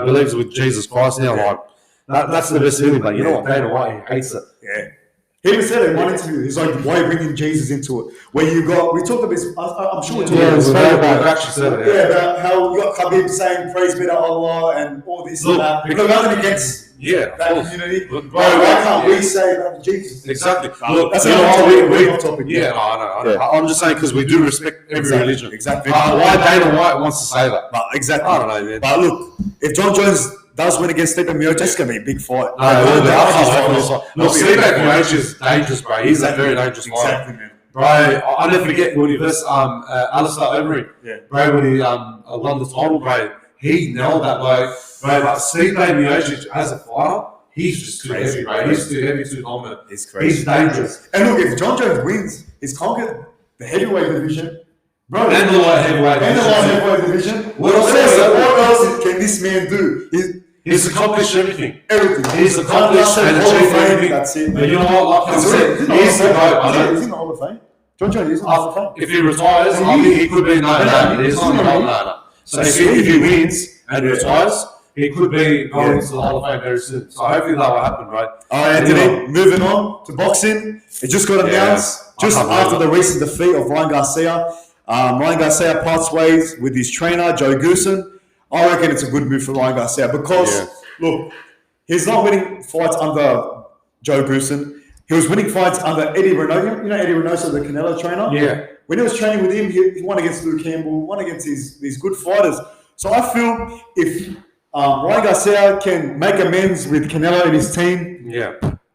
believes with Jesus Christ now. That's the best feeling. But you know what? Dana White, he hates it. Yeah. He even said it in one interview. He's like, why are you bringing Jesus into it? Where we talked about this, I'm sure we talked about this. We've actually said it. Yeah, about how you got Khabib saying, praise be to Allah, and all this and that. We've got nothing against that community. Why can't we say that to Jesus? Exactly. Look, that's we're off topic. Yeah, I know. I'm just saying because we do respect every religion. Exactly. Why Dana White wants to say that? But exactly. I don't know, man. But look, if John Jones does win against Stipe Miocic, it's going to be a big fight. Look, Stipe Miocic is dangerous, bro. He's a very dangerous fighter. Exactly, man. Bro, I'll never forget when he first Alistair Overrated. Bro, when he won the title, bro, he nailed that, bro. But Stipe Miocic as a fighter, he's just too heavy, bro. He's too heavy, too dominant. He's crazy. He's dangerous. And look, if John Jones wins, he's conquered the heavyweight division. Bro, And the light heavyweight division. What else can this man do? He's accomplished everything. Everything. He's accomplished and achieved everything. That's it. But you know what? Like I said, he's the GOAT. He's in the Hall of Fame. John Jones is in the Hall of Fame. If he retires, I think he could be no. He's not no. So if he wins and retires, he could be going into the Hall of Fame very soon. So hopefully that will happen, right? All right, Anthony, moving on to boxing. It just got announced just after the recent defeat of Ryan Garcia. Ryan Garcia parts ways with his trainer, Joe Goosen. I reckon it's a good move for Ryan Garcia because, look, he's not winning fights under Joe Goosen. He was winning fights under Eddie Reynoso. You know Eddie Reynoso, the Canelo trainer? Yeah. When he was training with him, he won against Luke Campbell, won against these good fighters. So I feel if Ryan Garcia can make amends with Canelo and his team,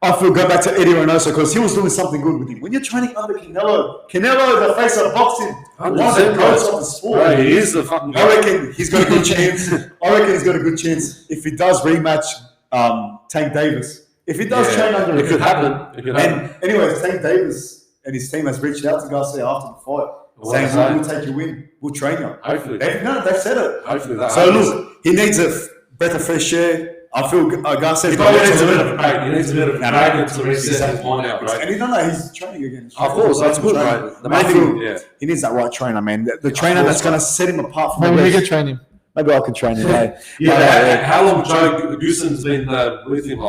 I feel go back to Eddie Reynoso because he was doing something good with him. When you're training under Canelo, the face of boxing, one of the goats of the sport. Right, he is the fucking I reckon he's got a good chance. If he does rematch Tank Davis. If he does train under it could happen. And anyways, Tank Davis and his team has reached out to Garcia after the fight, saying, we'll take you in, we'll train you. Hopefully. They've said it. Hopefully that So happens. look, he needs a breath of fresh air. I feel Garcia's He needs a bit of a break. He needs a bit of a break to reset his mind out, right? And he done that. He's training again. Of course, that's good, right? The main thing, he needs that right trainer, man. The trainer that's going to set him apart from Maybe the we rest. can train him. Maybe I can train him. How long Joe Gooson's been with him?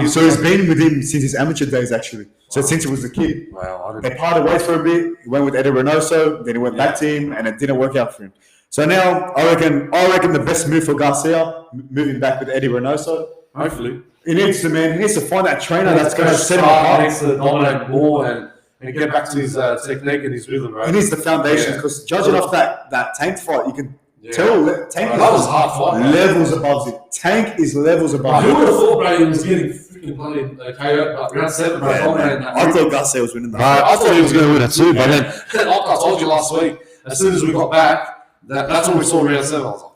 So he's been with him since his amateur days, actually. So since he was a kid. Wow, They parted ways for a bit. He went with Eddie Reynoso, then he went back to him, and it didn't work out for him. So now I reckon the best move for Garcia, moving back with Eddie Reynoso. hopefully. He needs to find that trainer that's going to set him He apart. needs to dominate more and get back to his technique and his rhythm, right? He needs the foundations because judging off that Tank fight, you can tell Tank That was a hard fight, bro. levels above it. Tank is levels above Who it. would have thought, bro, he was getting freaking bloody KO, but round 7, bro, dominating that. I thought Garcia was winning that. I thought he was going to win it too, but then, like I told you last week, as soon as we got back, that's when we saw round 7. I was like,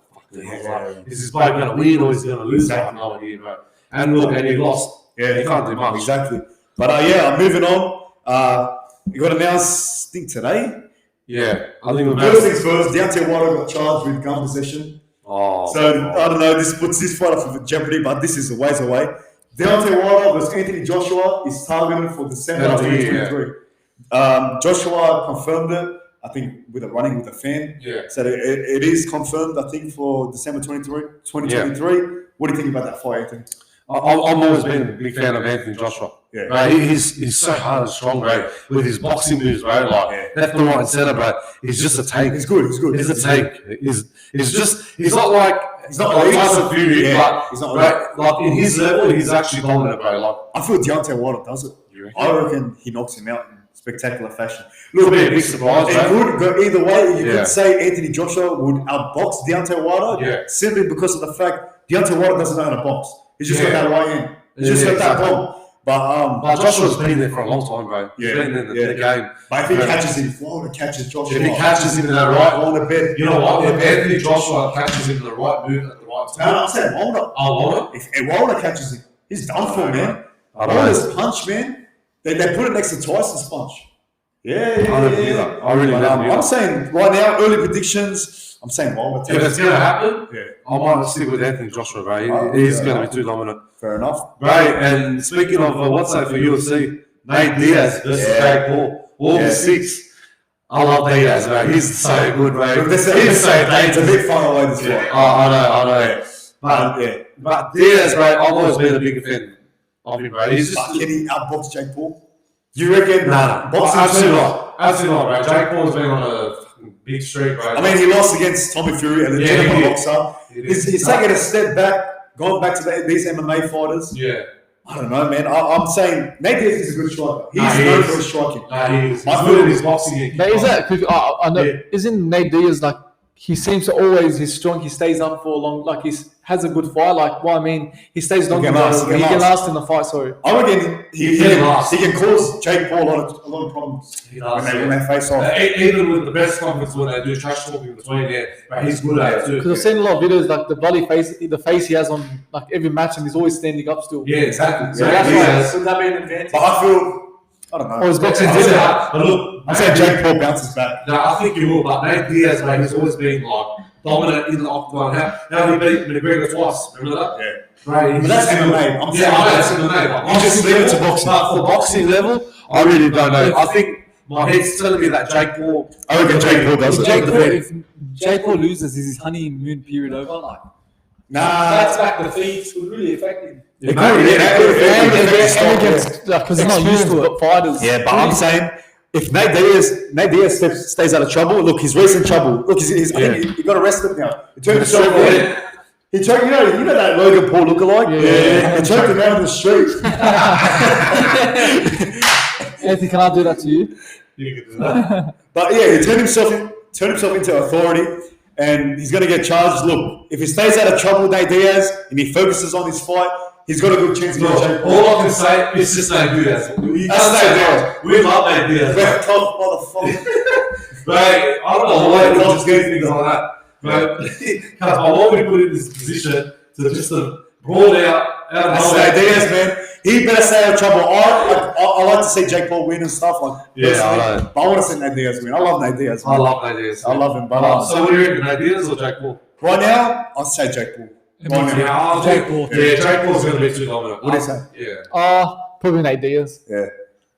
fuck, is this bloke going to win or is he going to lose? I have no idea, bro. And look, and he lost. Yeah, he can't do much. Exactly. But moving on. You got announced, I think today. Yeah, I think First things first, Deontay Wilder got charged with gun possession. So I don't know. This puts this fight off of jeopardy, but this is a ways away. Deontay Wilder versus Anthony Joshua is targeted for December 2023. Joshua confirmed it. I think running with a fan. Yeah. So it is confirmed. I think for December 2023. What do you think about that fight, Anthony? I've always been a big fan of Anthony Joshua. Yeah. Right? He's so hard and strong, bro. With his boxing moves, bro. Like left and right and center, bro. He's just a tank. He's good. He's a tank. He's not like Tyson Fury, but he's not right, like in his level, he's actually dominant, bro. Like I feel Deontay Wilder does it. I reckon he knocks him out in spectacular fashion. Look, be a big surprise, it could go either way. You Yeah. could say Anthony Joshua would outbox Deontay Wilder simply because of the fact Deontay Wilder doesn't know how to box. He's just got that right hand. He's just got that bomb. But Joshua's been there for a long time, bro. He's been in the game. But if he catches him, Wilder catches Joshua. If he catches him in that right, on the bed. you know what? If Anthony Joshua catches him in the right move at the right No, time, I'm saying Wilder. Wilder? If Wilder catches him, he's done for, man. I don't Wilder's punch, man. They put it next to Tyson's punch. I really don't. I'm saying right now, early predictions. I'm saying Wilder. If it's going to happen, Yeah. I might stick with Anthony Joshua, bro. He's going to be too dominant. Fair enough. Right, and speaking of what's that for UFC, Nate Diaz versus Jake Paul. All 6. I love Diaz, bro. He's so good, bro. He's so it's a bit far away this fight. I know. But Diaz, bro, I've always been a big fan of him, bro. He's just... Can he outbox Jake Paul? You reckon? Nah. Absolutely not. Absolutely not, bro. Jake Paul's been on a big streak, bro. I mean, he lost against Tommy Fury, a legitimate boxer. He's taking a step back, going back to these MMA fighters. Yeah. I don't know, man. I'm saying Nate Diaz is a good striker. He's known for his striking. He's good at his boxing. But is that? I know. Isn't Nate Diaz like? He seems to always. He's strong. He stays up for a long. Like has a good fight. Like what I mean, he stays long. He can last in the fight. Sorry. I reckon he can cause Jake Paul a lot of problems when they face off. Even with the best confidence when they do trash talking between but he's good at it too. Because I've seen a lot of videos like the bloody face, the face he has on like every match, and he's always standing up still. Yeah, exactly. So that's why. Would that be an advantage? But I feel. I don't know. Or his boxing But look, I'm saying Jake Paul bounces back. No, I think he will. But Nate Diaz, mate, he's always been like dominant in the octagon. How he beat McGregor twice. Remember that? Yeah. Right. But that's MMA. I'm saying that's MMA. You just leave it to boxing. But for boxing level, I really don't know. I think my head's telling me that Jake Paul. I reckon Jake Paul does it. If Jake Paul loses, is his honeymoon period over? Like, That's back the feet would really affect him. Because he's not used to it. Fighters. Yeah, but I'm saying if Nate Diaz stays out of trouble, look, he's recent trouble. Look, I think he got arrested now. He turned himself in. He choked, you know that Logan Paul lookalike? Yeah. He choked him out in the street. Anthony, can I do that to you? You can do that. But yeah, he turned himself into authority. And he's going to get charged. Look, if he stays out of trouble, Nate Diaz, and he focuses on his fight, he's got a good chance to get Jake Paul. All I can say is just Nate Diaz. We love Nate Diaz. We're tough motherfucker. Right, I don't know why he just getting things like that. But I want to put in this position to just brawl out of That's Nate Diaz, man. He better stay out of trouble. I like to see Jake Paul win and stuff like. Yeah, I know. But I want to see Nate Diaz win. I love Nate Diaz. Man. I love Nate Diaz. I love him. But so what do you reckon, Nate Diaz or Jake Paul? Right now, I'll say Jake Paul. Jake Paul. Yeah, Jake Paul's going to be too dominant. What do you say? Yeah. Probably Nate Diaz. Yeah.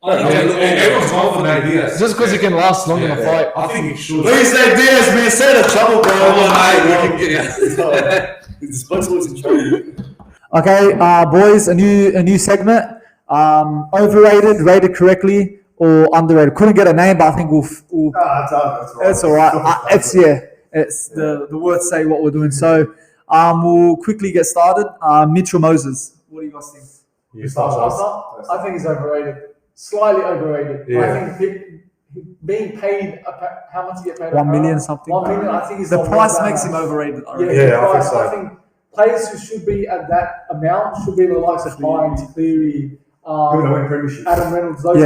Everyone's confident Diaz. Just because he can last long in a fight. I think he should. Please say Diaz, man. Say the trouble, bro. Come on, mate. We can get This bloke's always in trouble. Okay, boys, a new segment. Overrated, rated correctly, or underrated. Couldn't get a name, but I think we'll That's right. it's all right. It's the words say what we're doing. So we'll quickly get started. Mitchell Moses. What do you guys think? You start. I think he's overrated. Slightly overrated. Yeah. I think being paid, how much do you get paid? 1 million something. 1 million, I think he's The not price worth makes that him much. overrated. Yeah, Yeah, I think so. I think players who should be at that amount should be the likes of Hynes, Cleary, Who would win premiership? Adam Reynolds. Those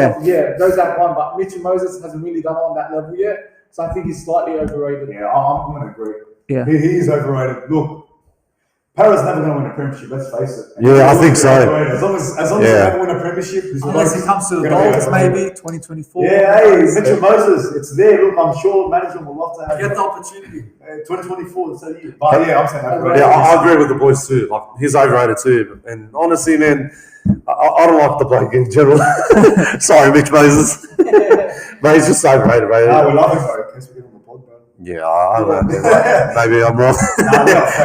that one. But Mitchell Moses hasn't really done on that level yet, so I think he's slightly overrated. Yeah, I'm going to agree. Yeah. He is overrated. Look, Para's never going to win a premiership. Let's face it. Yeah, I think so. As long as he never win a premiership, Unless he comes to the gonna be Bolts, overrated. maybe 2024. Yeah, hey, Mitchell Moses, it's there. Look, I'm sure management will love to have Get him. the opportunity. 2024, it's a year. But yeah, I'm saying overrated. Yeah, I agree with the boys too. Like, he's overrated too. And honestly, man, I don't like the bloke in general. Sorry, Mitch Moses. But he's just overrated, right? No, we love him, bro. In case we get him on the pod, bro. Yeah, I don't know. Maybe I'm wrong.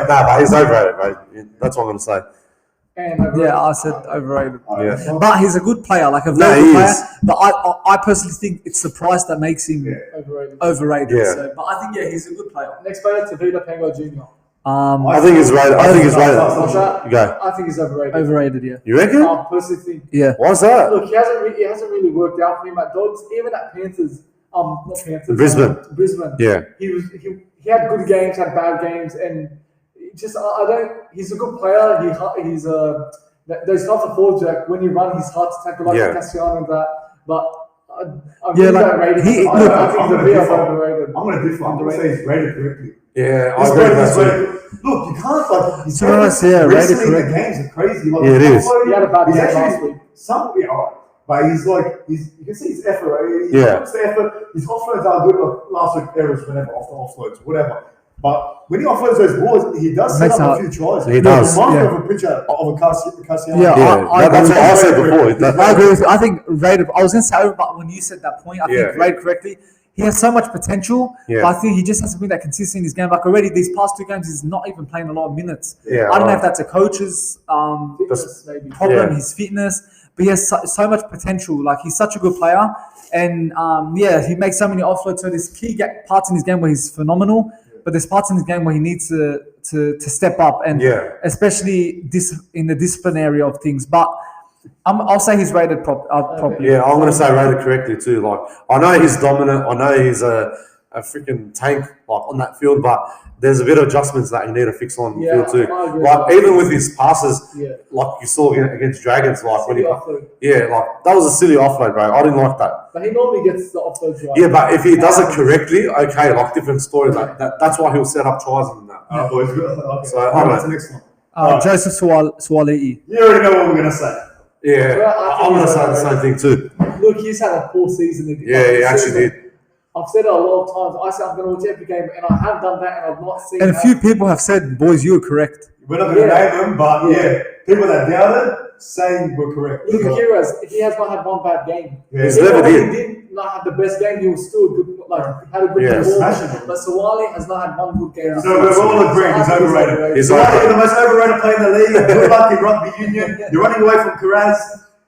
But he's overrated, right? That's what I'm going to say. And Yeah, I said overrated. Yeah. But he's a good player, like a No, very he good player. is. But I personally think it's the price that makes him overrated. overrated. Yeah. So, but I think he's a good player. Next player, Tavita Pango Jr. I think he's rated. I think he's rated. What's that? You go. I think he's overrated. Overrated, yeah. You reckon? I personally think. Yeah. Why's that? Look, he hasn't really worked out for him at Dogs. Even at Panthers, not Panthers. Brisbane. Brisbane. Yeah. He had good games, had bad games, and just I don't. He's a good player. He's those types of forwards like when you run, he's hard to tackle like Cassiano and that. But I really don't rate him. I think he's a bit overrated. I'm going to differ. I'm going to say he's rated correctly. Yeah, I This agree bloke with is that too. rated. Look, you can't like. He's To be honest, yeah, rated recently the correctly. games are crazy. Like, Yeah, it is. He had a bad He's game actually last week. somebody, alright, but he's like you can see his effort. Right? He Yeah. puts the effort. His offloads are good. Like last week errors, whatever, off the offloads, whatever. But when he offloads those balls, he does set Makes up up. a few tries. He does, Reminds me yeah. of a picture of a Cassiano. Yeah, Yeah, I that's agree what I with said you. before. I agree with you. I think rated. I was going to say over, but when you said that point, I think Yeah. rated correctly. He has so much potential, Yeah. but I think he just hasn't been that consistent in his game. Like already, these past 2 games, he's not even playing a lot of minutes. Yeah, I don't know right. if that's a coach's Fitness, maybe. problem, Yeah. his fitness, but he has so much potential. Like he's such a good player, and he makes so many offloads. So there's key parts in his game where he's phenomenal, but there's parts in his game where he needs to step up, and especially in the discipline area of things. But I'll say he's rated properly. Yeah, I'm going to say rated correctly too. Like, I know he's dominant. I know he's a freaking tank like on that field, but there's a bit of adjustments that you need to fix on the field too. I agree. Like even with his passes, Yeah. like you saw against Dragons, like when Silly he, offload. like that was a silly offload, bro. I didn't like that. But he normally gets the offloads right. Yeah, but if he does it correctly, okay, like different story. Like that's why he'll set up tries and that. Boys, okay. So, Alright, I what's the next one? Joseph Suaalii. You already know what we're gonna say. Yeah, Well, I think I'm going to he's say the same thing too. Look, he's had a poor season. Yeah, he actually did. I've said it a lot of times. I said I'm going to watch every game, and I have done that, and I've not seen. And a that. few people have said, "Boys, you were correct." We're not gonna name them, but people that doubted saying we're correct. Look at Kiraz. He has not had one bad game. Yeah. He's Even never when did. he did not have the best game, he was still good. Like had a good Yeah. performance. Smashing. But Suaalii has not had one good game. So we're all agreeing he's overrated. He's You're overrated. the most overrated player in the league. Good luck in rugby union. You're running away from Kiraz.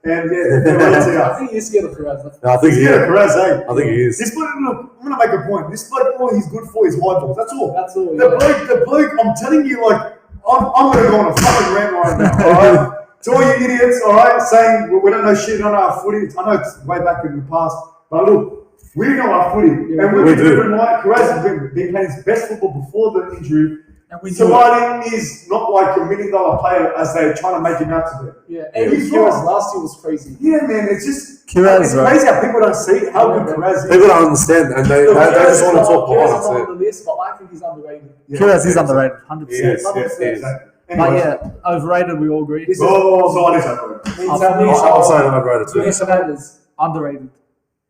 And I think he's scared of Kiraz. No, I think he yeah, is. Kiraz, eh? I think he is. This bloke, look, I'm gonna make a point. This bloke, all he's good for is high balls. That's all. That's all. The bloke, I'm telling you, like, I'm gonna go on a fucking rant right now. Alright? To all you idiots, alright, saying we don't know shit on our footy. I know it's way back in the past, but look, we know our footy. Yeah, and we we've do. been right. Kiraz has been playing his best football before the injury. And we knew it. Suaalii is not like $1 million player as they're trying to make him out to be. Yeah, and He's Kiraz wrong. last year was crazy. Yeah, man, it's just Kiraz, it's right? crazy how people don't see how good Kiraz is. People don't understand, and they just want to talk Kiraz behind is not us. on the list, but I think he's underrated. Yeah. Kiraz is underrated, 100%. Yes, Love yes, him, yes. Exactly. But Anyways, yeah, overrated. We all agree. This is Suaalii is overrated. I'm saying overrated too. Luis Hernandez. Underrated.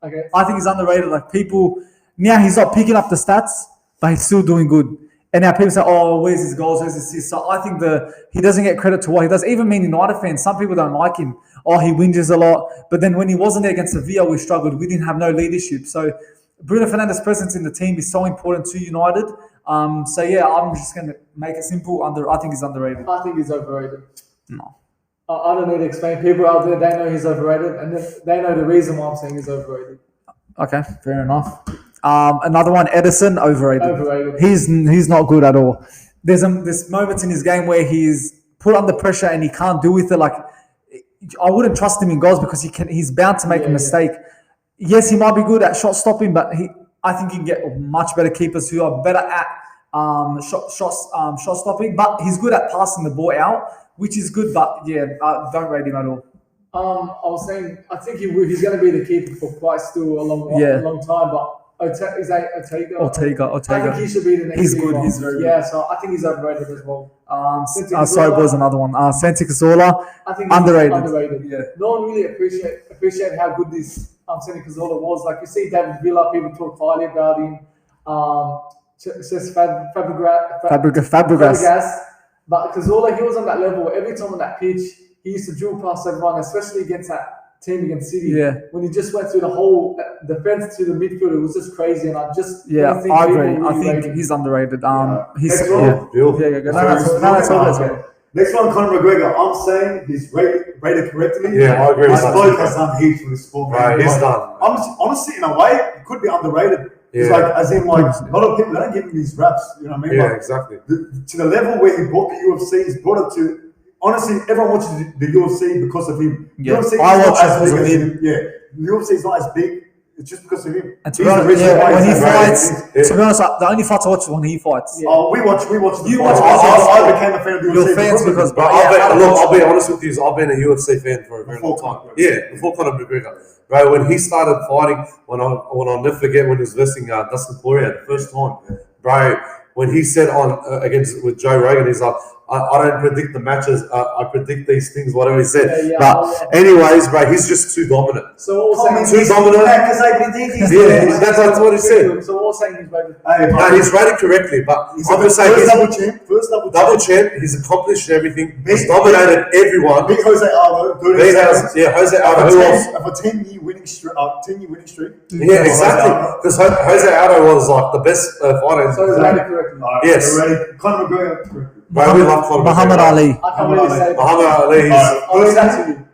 Okay. I think he's underrated. Like people now, he's not picking up the stats, but he's still doing good. And now people say, "Oh, where's his goals? Where's his assists?" So I think he doesn't get credit to what he does. Even Man United fans, some people don't like him. Oh, he whinges a lot. But then when he wasn't there against Sevilla, we struggled. We didn't have no leadership. So Bruno Fernandes' presence in the team is so important to United. So yeah, I'm just going to make it simple. I think he's underrated. I think he's overrated. No. I don't need to explain. People out there, they know he's overrated, and they know the reason why I'm saying he's overrated. Okay, fair enough. Another one, Edison, overrated. Overrated. He's not good at all. There's moments in his game where he's put under pressure and he can't deal with it. Like, I wouldn't trust him in goals because he's bound to make a mistake. Yes, he might be good at shot stopping, but I think he can get much better keepers who are better at shot stopping. But he's good at passing the ball out, which is good. But yeah, don't rate him at all. I was saying, I think he's going to be the keeper for quite still a long time. But Ortega. I think he should be the next. He's keeper. good. He's very good. Yeah, so I think he's overrated as well. Sorry, boys, another one. Santi Cazorla, I think underrated. Yeah. No one really appreciate how good this Santi Cazorla was. Like, you see David Villa, people talk highly about him. Says Fabregas. But Cazorla, he was on that level. Every time on that pitch, he used to dual pass everyone, especially against that team against City. Yeah. When he just went through the whole defense to the midfield, it was just crazy. And I agree. I think he's underrated. He's Next one, Conor McGregor. I'm saying he's rated correctly. Yeah, I agree with that. This bloke has done heaps for this sport. Right, he's done. Honestly, in a way, it could be underrated. Yeah. It's like, as in, like, a lot of people, they don't give him these raps. You know what I mean? Yeah, like, exactly. To the level where he brought the UFC, he's brought it to. Honestly, everyone watches the UFC because of him. Yeah. UFC I is watch not as because big of as him. him. Yeah, the UFC is not as big. It's just because of him. And to be honest, the only fights I watch is when he fights. Yeah. Oh, we watch. You watch. watch. I became a fan of the UFC. You're fans because, Bro, I'll be honest with you. I've been a UFC fan for a very long time. Yeah, before Conor McGregor. Bro, when he started fighting, when I'll never forget when he was versing Nathan Cleary the first time. Bro, when he said with Joe Rogan, he's like, I don't predict the matches. I predict these things, whatever he said. Anyways, bro, he's just too dominant. So all saying Too dominant. Yeah, that's what he said. So all saying he's rated. No, he's rated correctly, but I'm just saying First double champ. He's accomplished everything. He's dominated everyone. Beat Jose Aldo. Jose Aldo. Who else? Of a 10-year winning streak. Yeah, exactly. Because Jose Aldo was like the best fighter. So he's rated correctly. Yes. Conor McGregor. Bro, we love Conor Muhammad Ali. I can't really say. Muhammad Ali.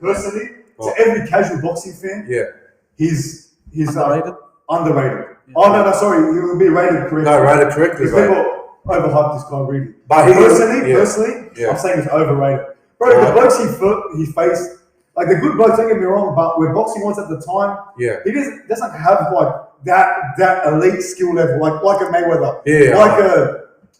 Personally, to every casual boxing fan, he's Underrated? Underrated. Yeah. Oh no, sorry, he will be rated correctly. No, rated correctly. People overhyped this guy really. But he personally, I'm saying he's overrated. Bro, the blokes he faced, like the good blokes, don't get me wrong, but where boxing was at the time, he doesn't have like that elite skill level, like a Mayweather,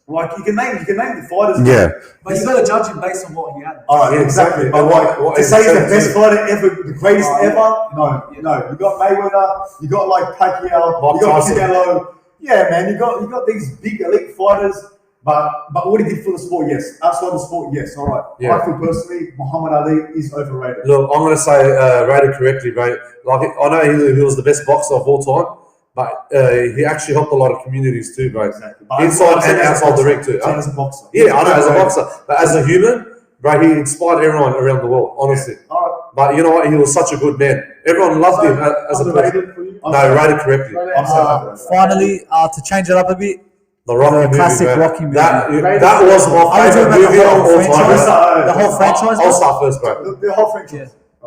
like you can name the fighters. Yeah, but you got to judge him based on what he had. Oh, yeah, exactly. But like to say he's the best fighter ever, the greatest ever. No. You got Mayweather, you got like Pacquiao, you got Canelo. Yeah, man, you got these big elite fighters. But what he did for the sport, yes. Outside the sport, yes. All right. Yeah. I feel personally, Muhammad Ali is overrated. Look, I'm going to say rated correctly, mate. Like I know he was the best boxer of all time, but he actually helped a lot of communities too, bro. Exactly. Inside and outside the ring too. As a boxer. Yeah, I know, as a boxer. But as a human, bro, he inspired everyone around the world, honestly. Yeah. All right. But you know what? He was such a good man. Everyone loved him as a person. No, rated correctly. Finally, to change it up a bit, the Rocky classic movie, Rocky movie. That was my favorite movie of all time. The whole franchise? I'll start first, bro. The whole franchise. I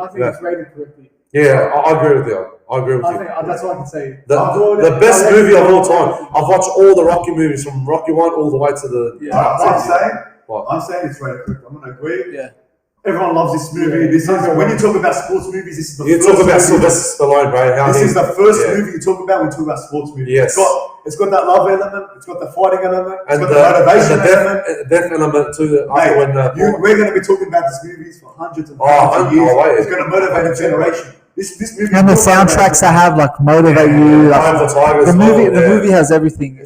think it's rated correctly. Yeah, I agree with you. I think that's what I can say. The best movie of all time. I've watched all the Rocky movies from Rocky 1 all the way to the... I'm saying it's rated correctly. I'm going to agree. Yeah. Everyone loves this movie. This is when you talk about sports movies. This is the first. You talk about Sylvester Stallone, bro. This is the first movie you talk about when you talk about sports movies. Yes. It's got that love element. It's got the fighting element. It's and got the motivation element. Death element too. We're going to be talking about these movies for hundreds of years. It's going to motivate a generation. This movie. And the soundtracks that have like motivate you. Like, the movie has everything.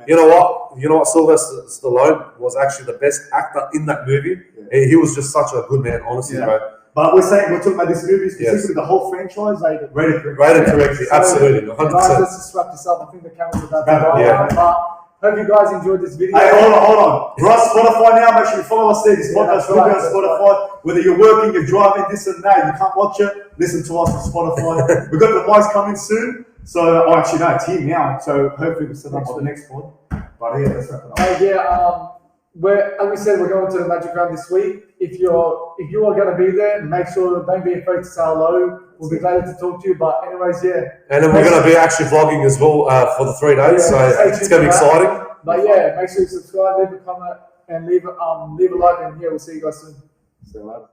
You know what? Sylvester Stallone was actually the best actor in that movie. Yeah. He was just such a good man, honestly, bro. But we're talking about this movie, specifically the whole franchise, rated correctly. Absolutely, 100%. Guys, let's just wrap this up. I think the camera's about to go. But Hope you guys enjoyed this video. Hey, hold on. We're on Spotify now. Make sure you follow us there. This podcast will be on Spotify. Whether you're working, you're driving, this and that, you can't watch it, listen to us on Spotify. We've got the mics coming soon. So, actually, no, it's here now. So, hopefully, we'll set up for the next one. But yeah, let's wrap it up. As we said, we're going to the Magic Round this week. If you are going to be there, make sure don't be afraid to say hello. We'll be glad to talk to you. But anyways, yeah. And then we're going to be actually vlogging as well for the 3 days, so it's going to be exciting. But yeah, make sure you subscribe, leave a comment, and leave a like. And yeah, we'll see you guys soon. See you later.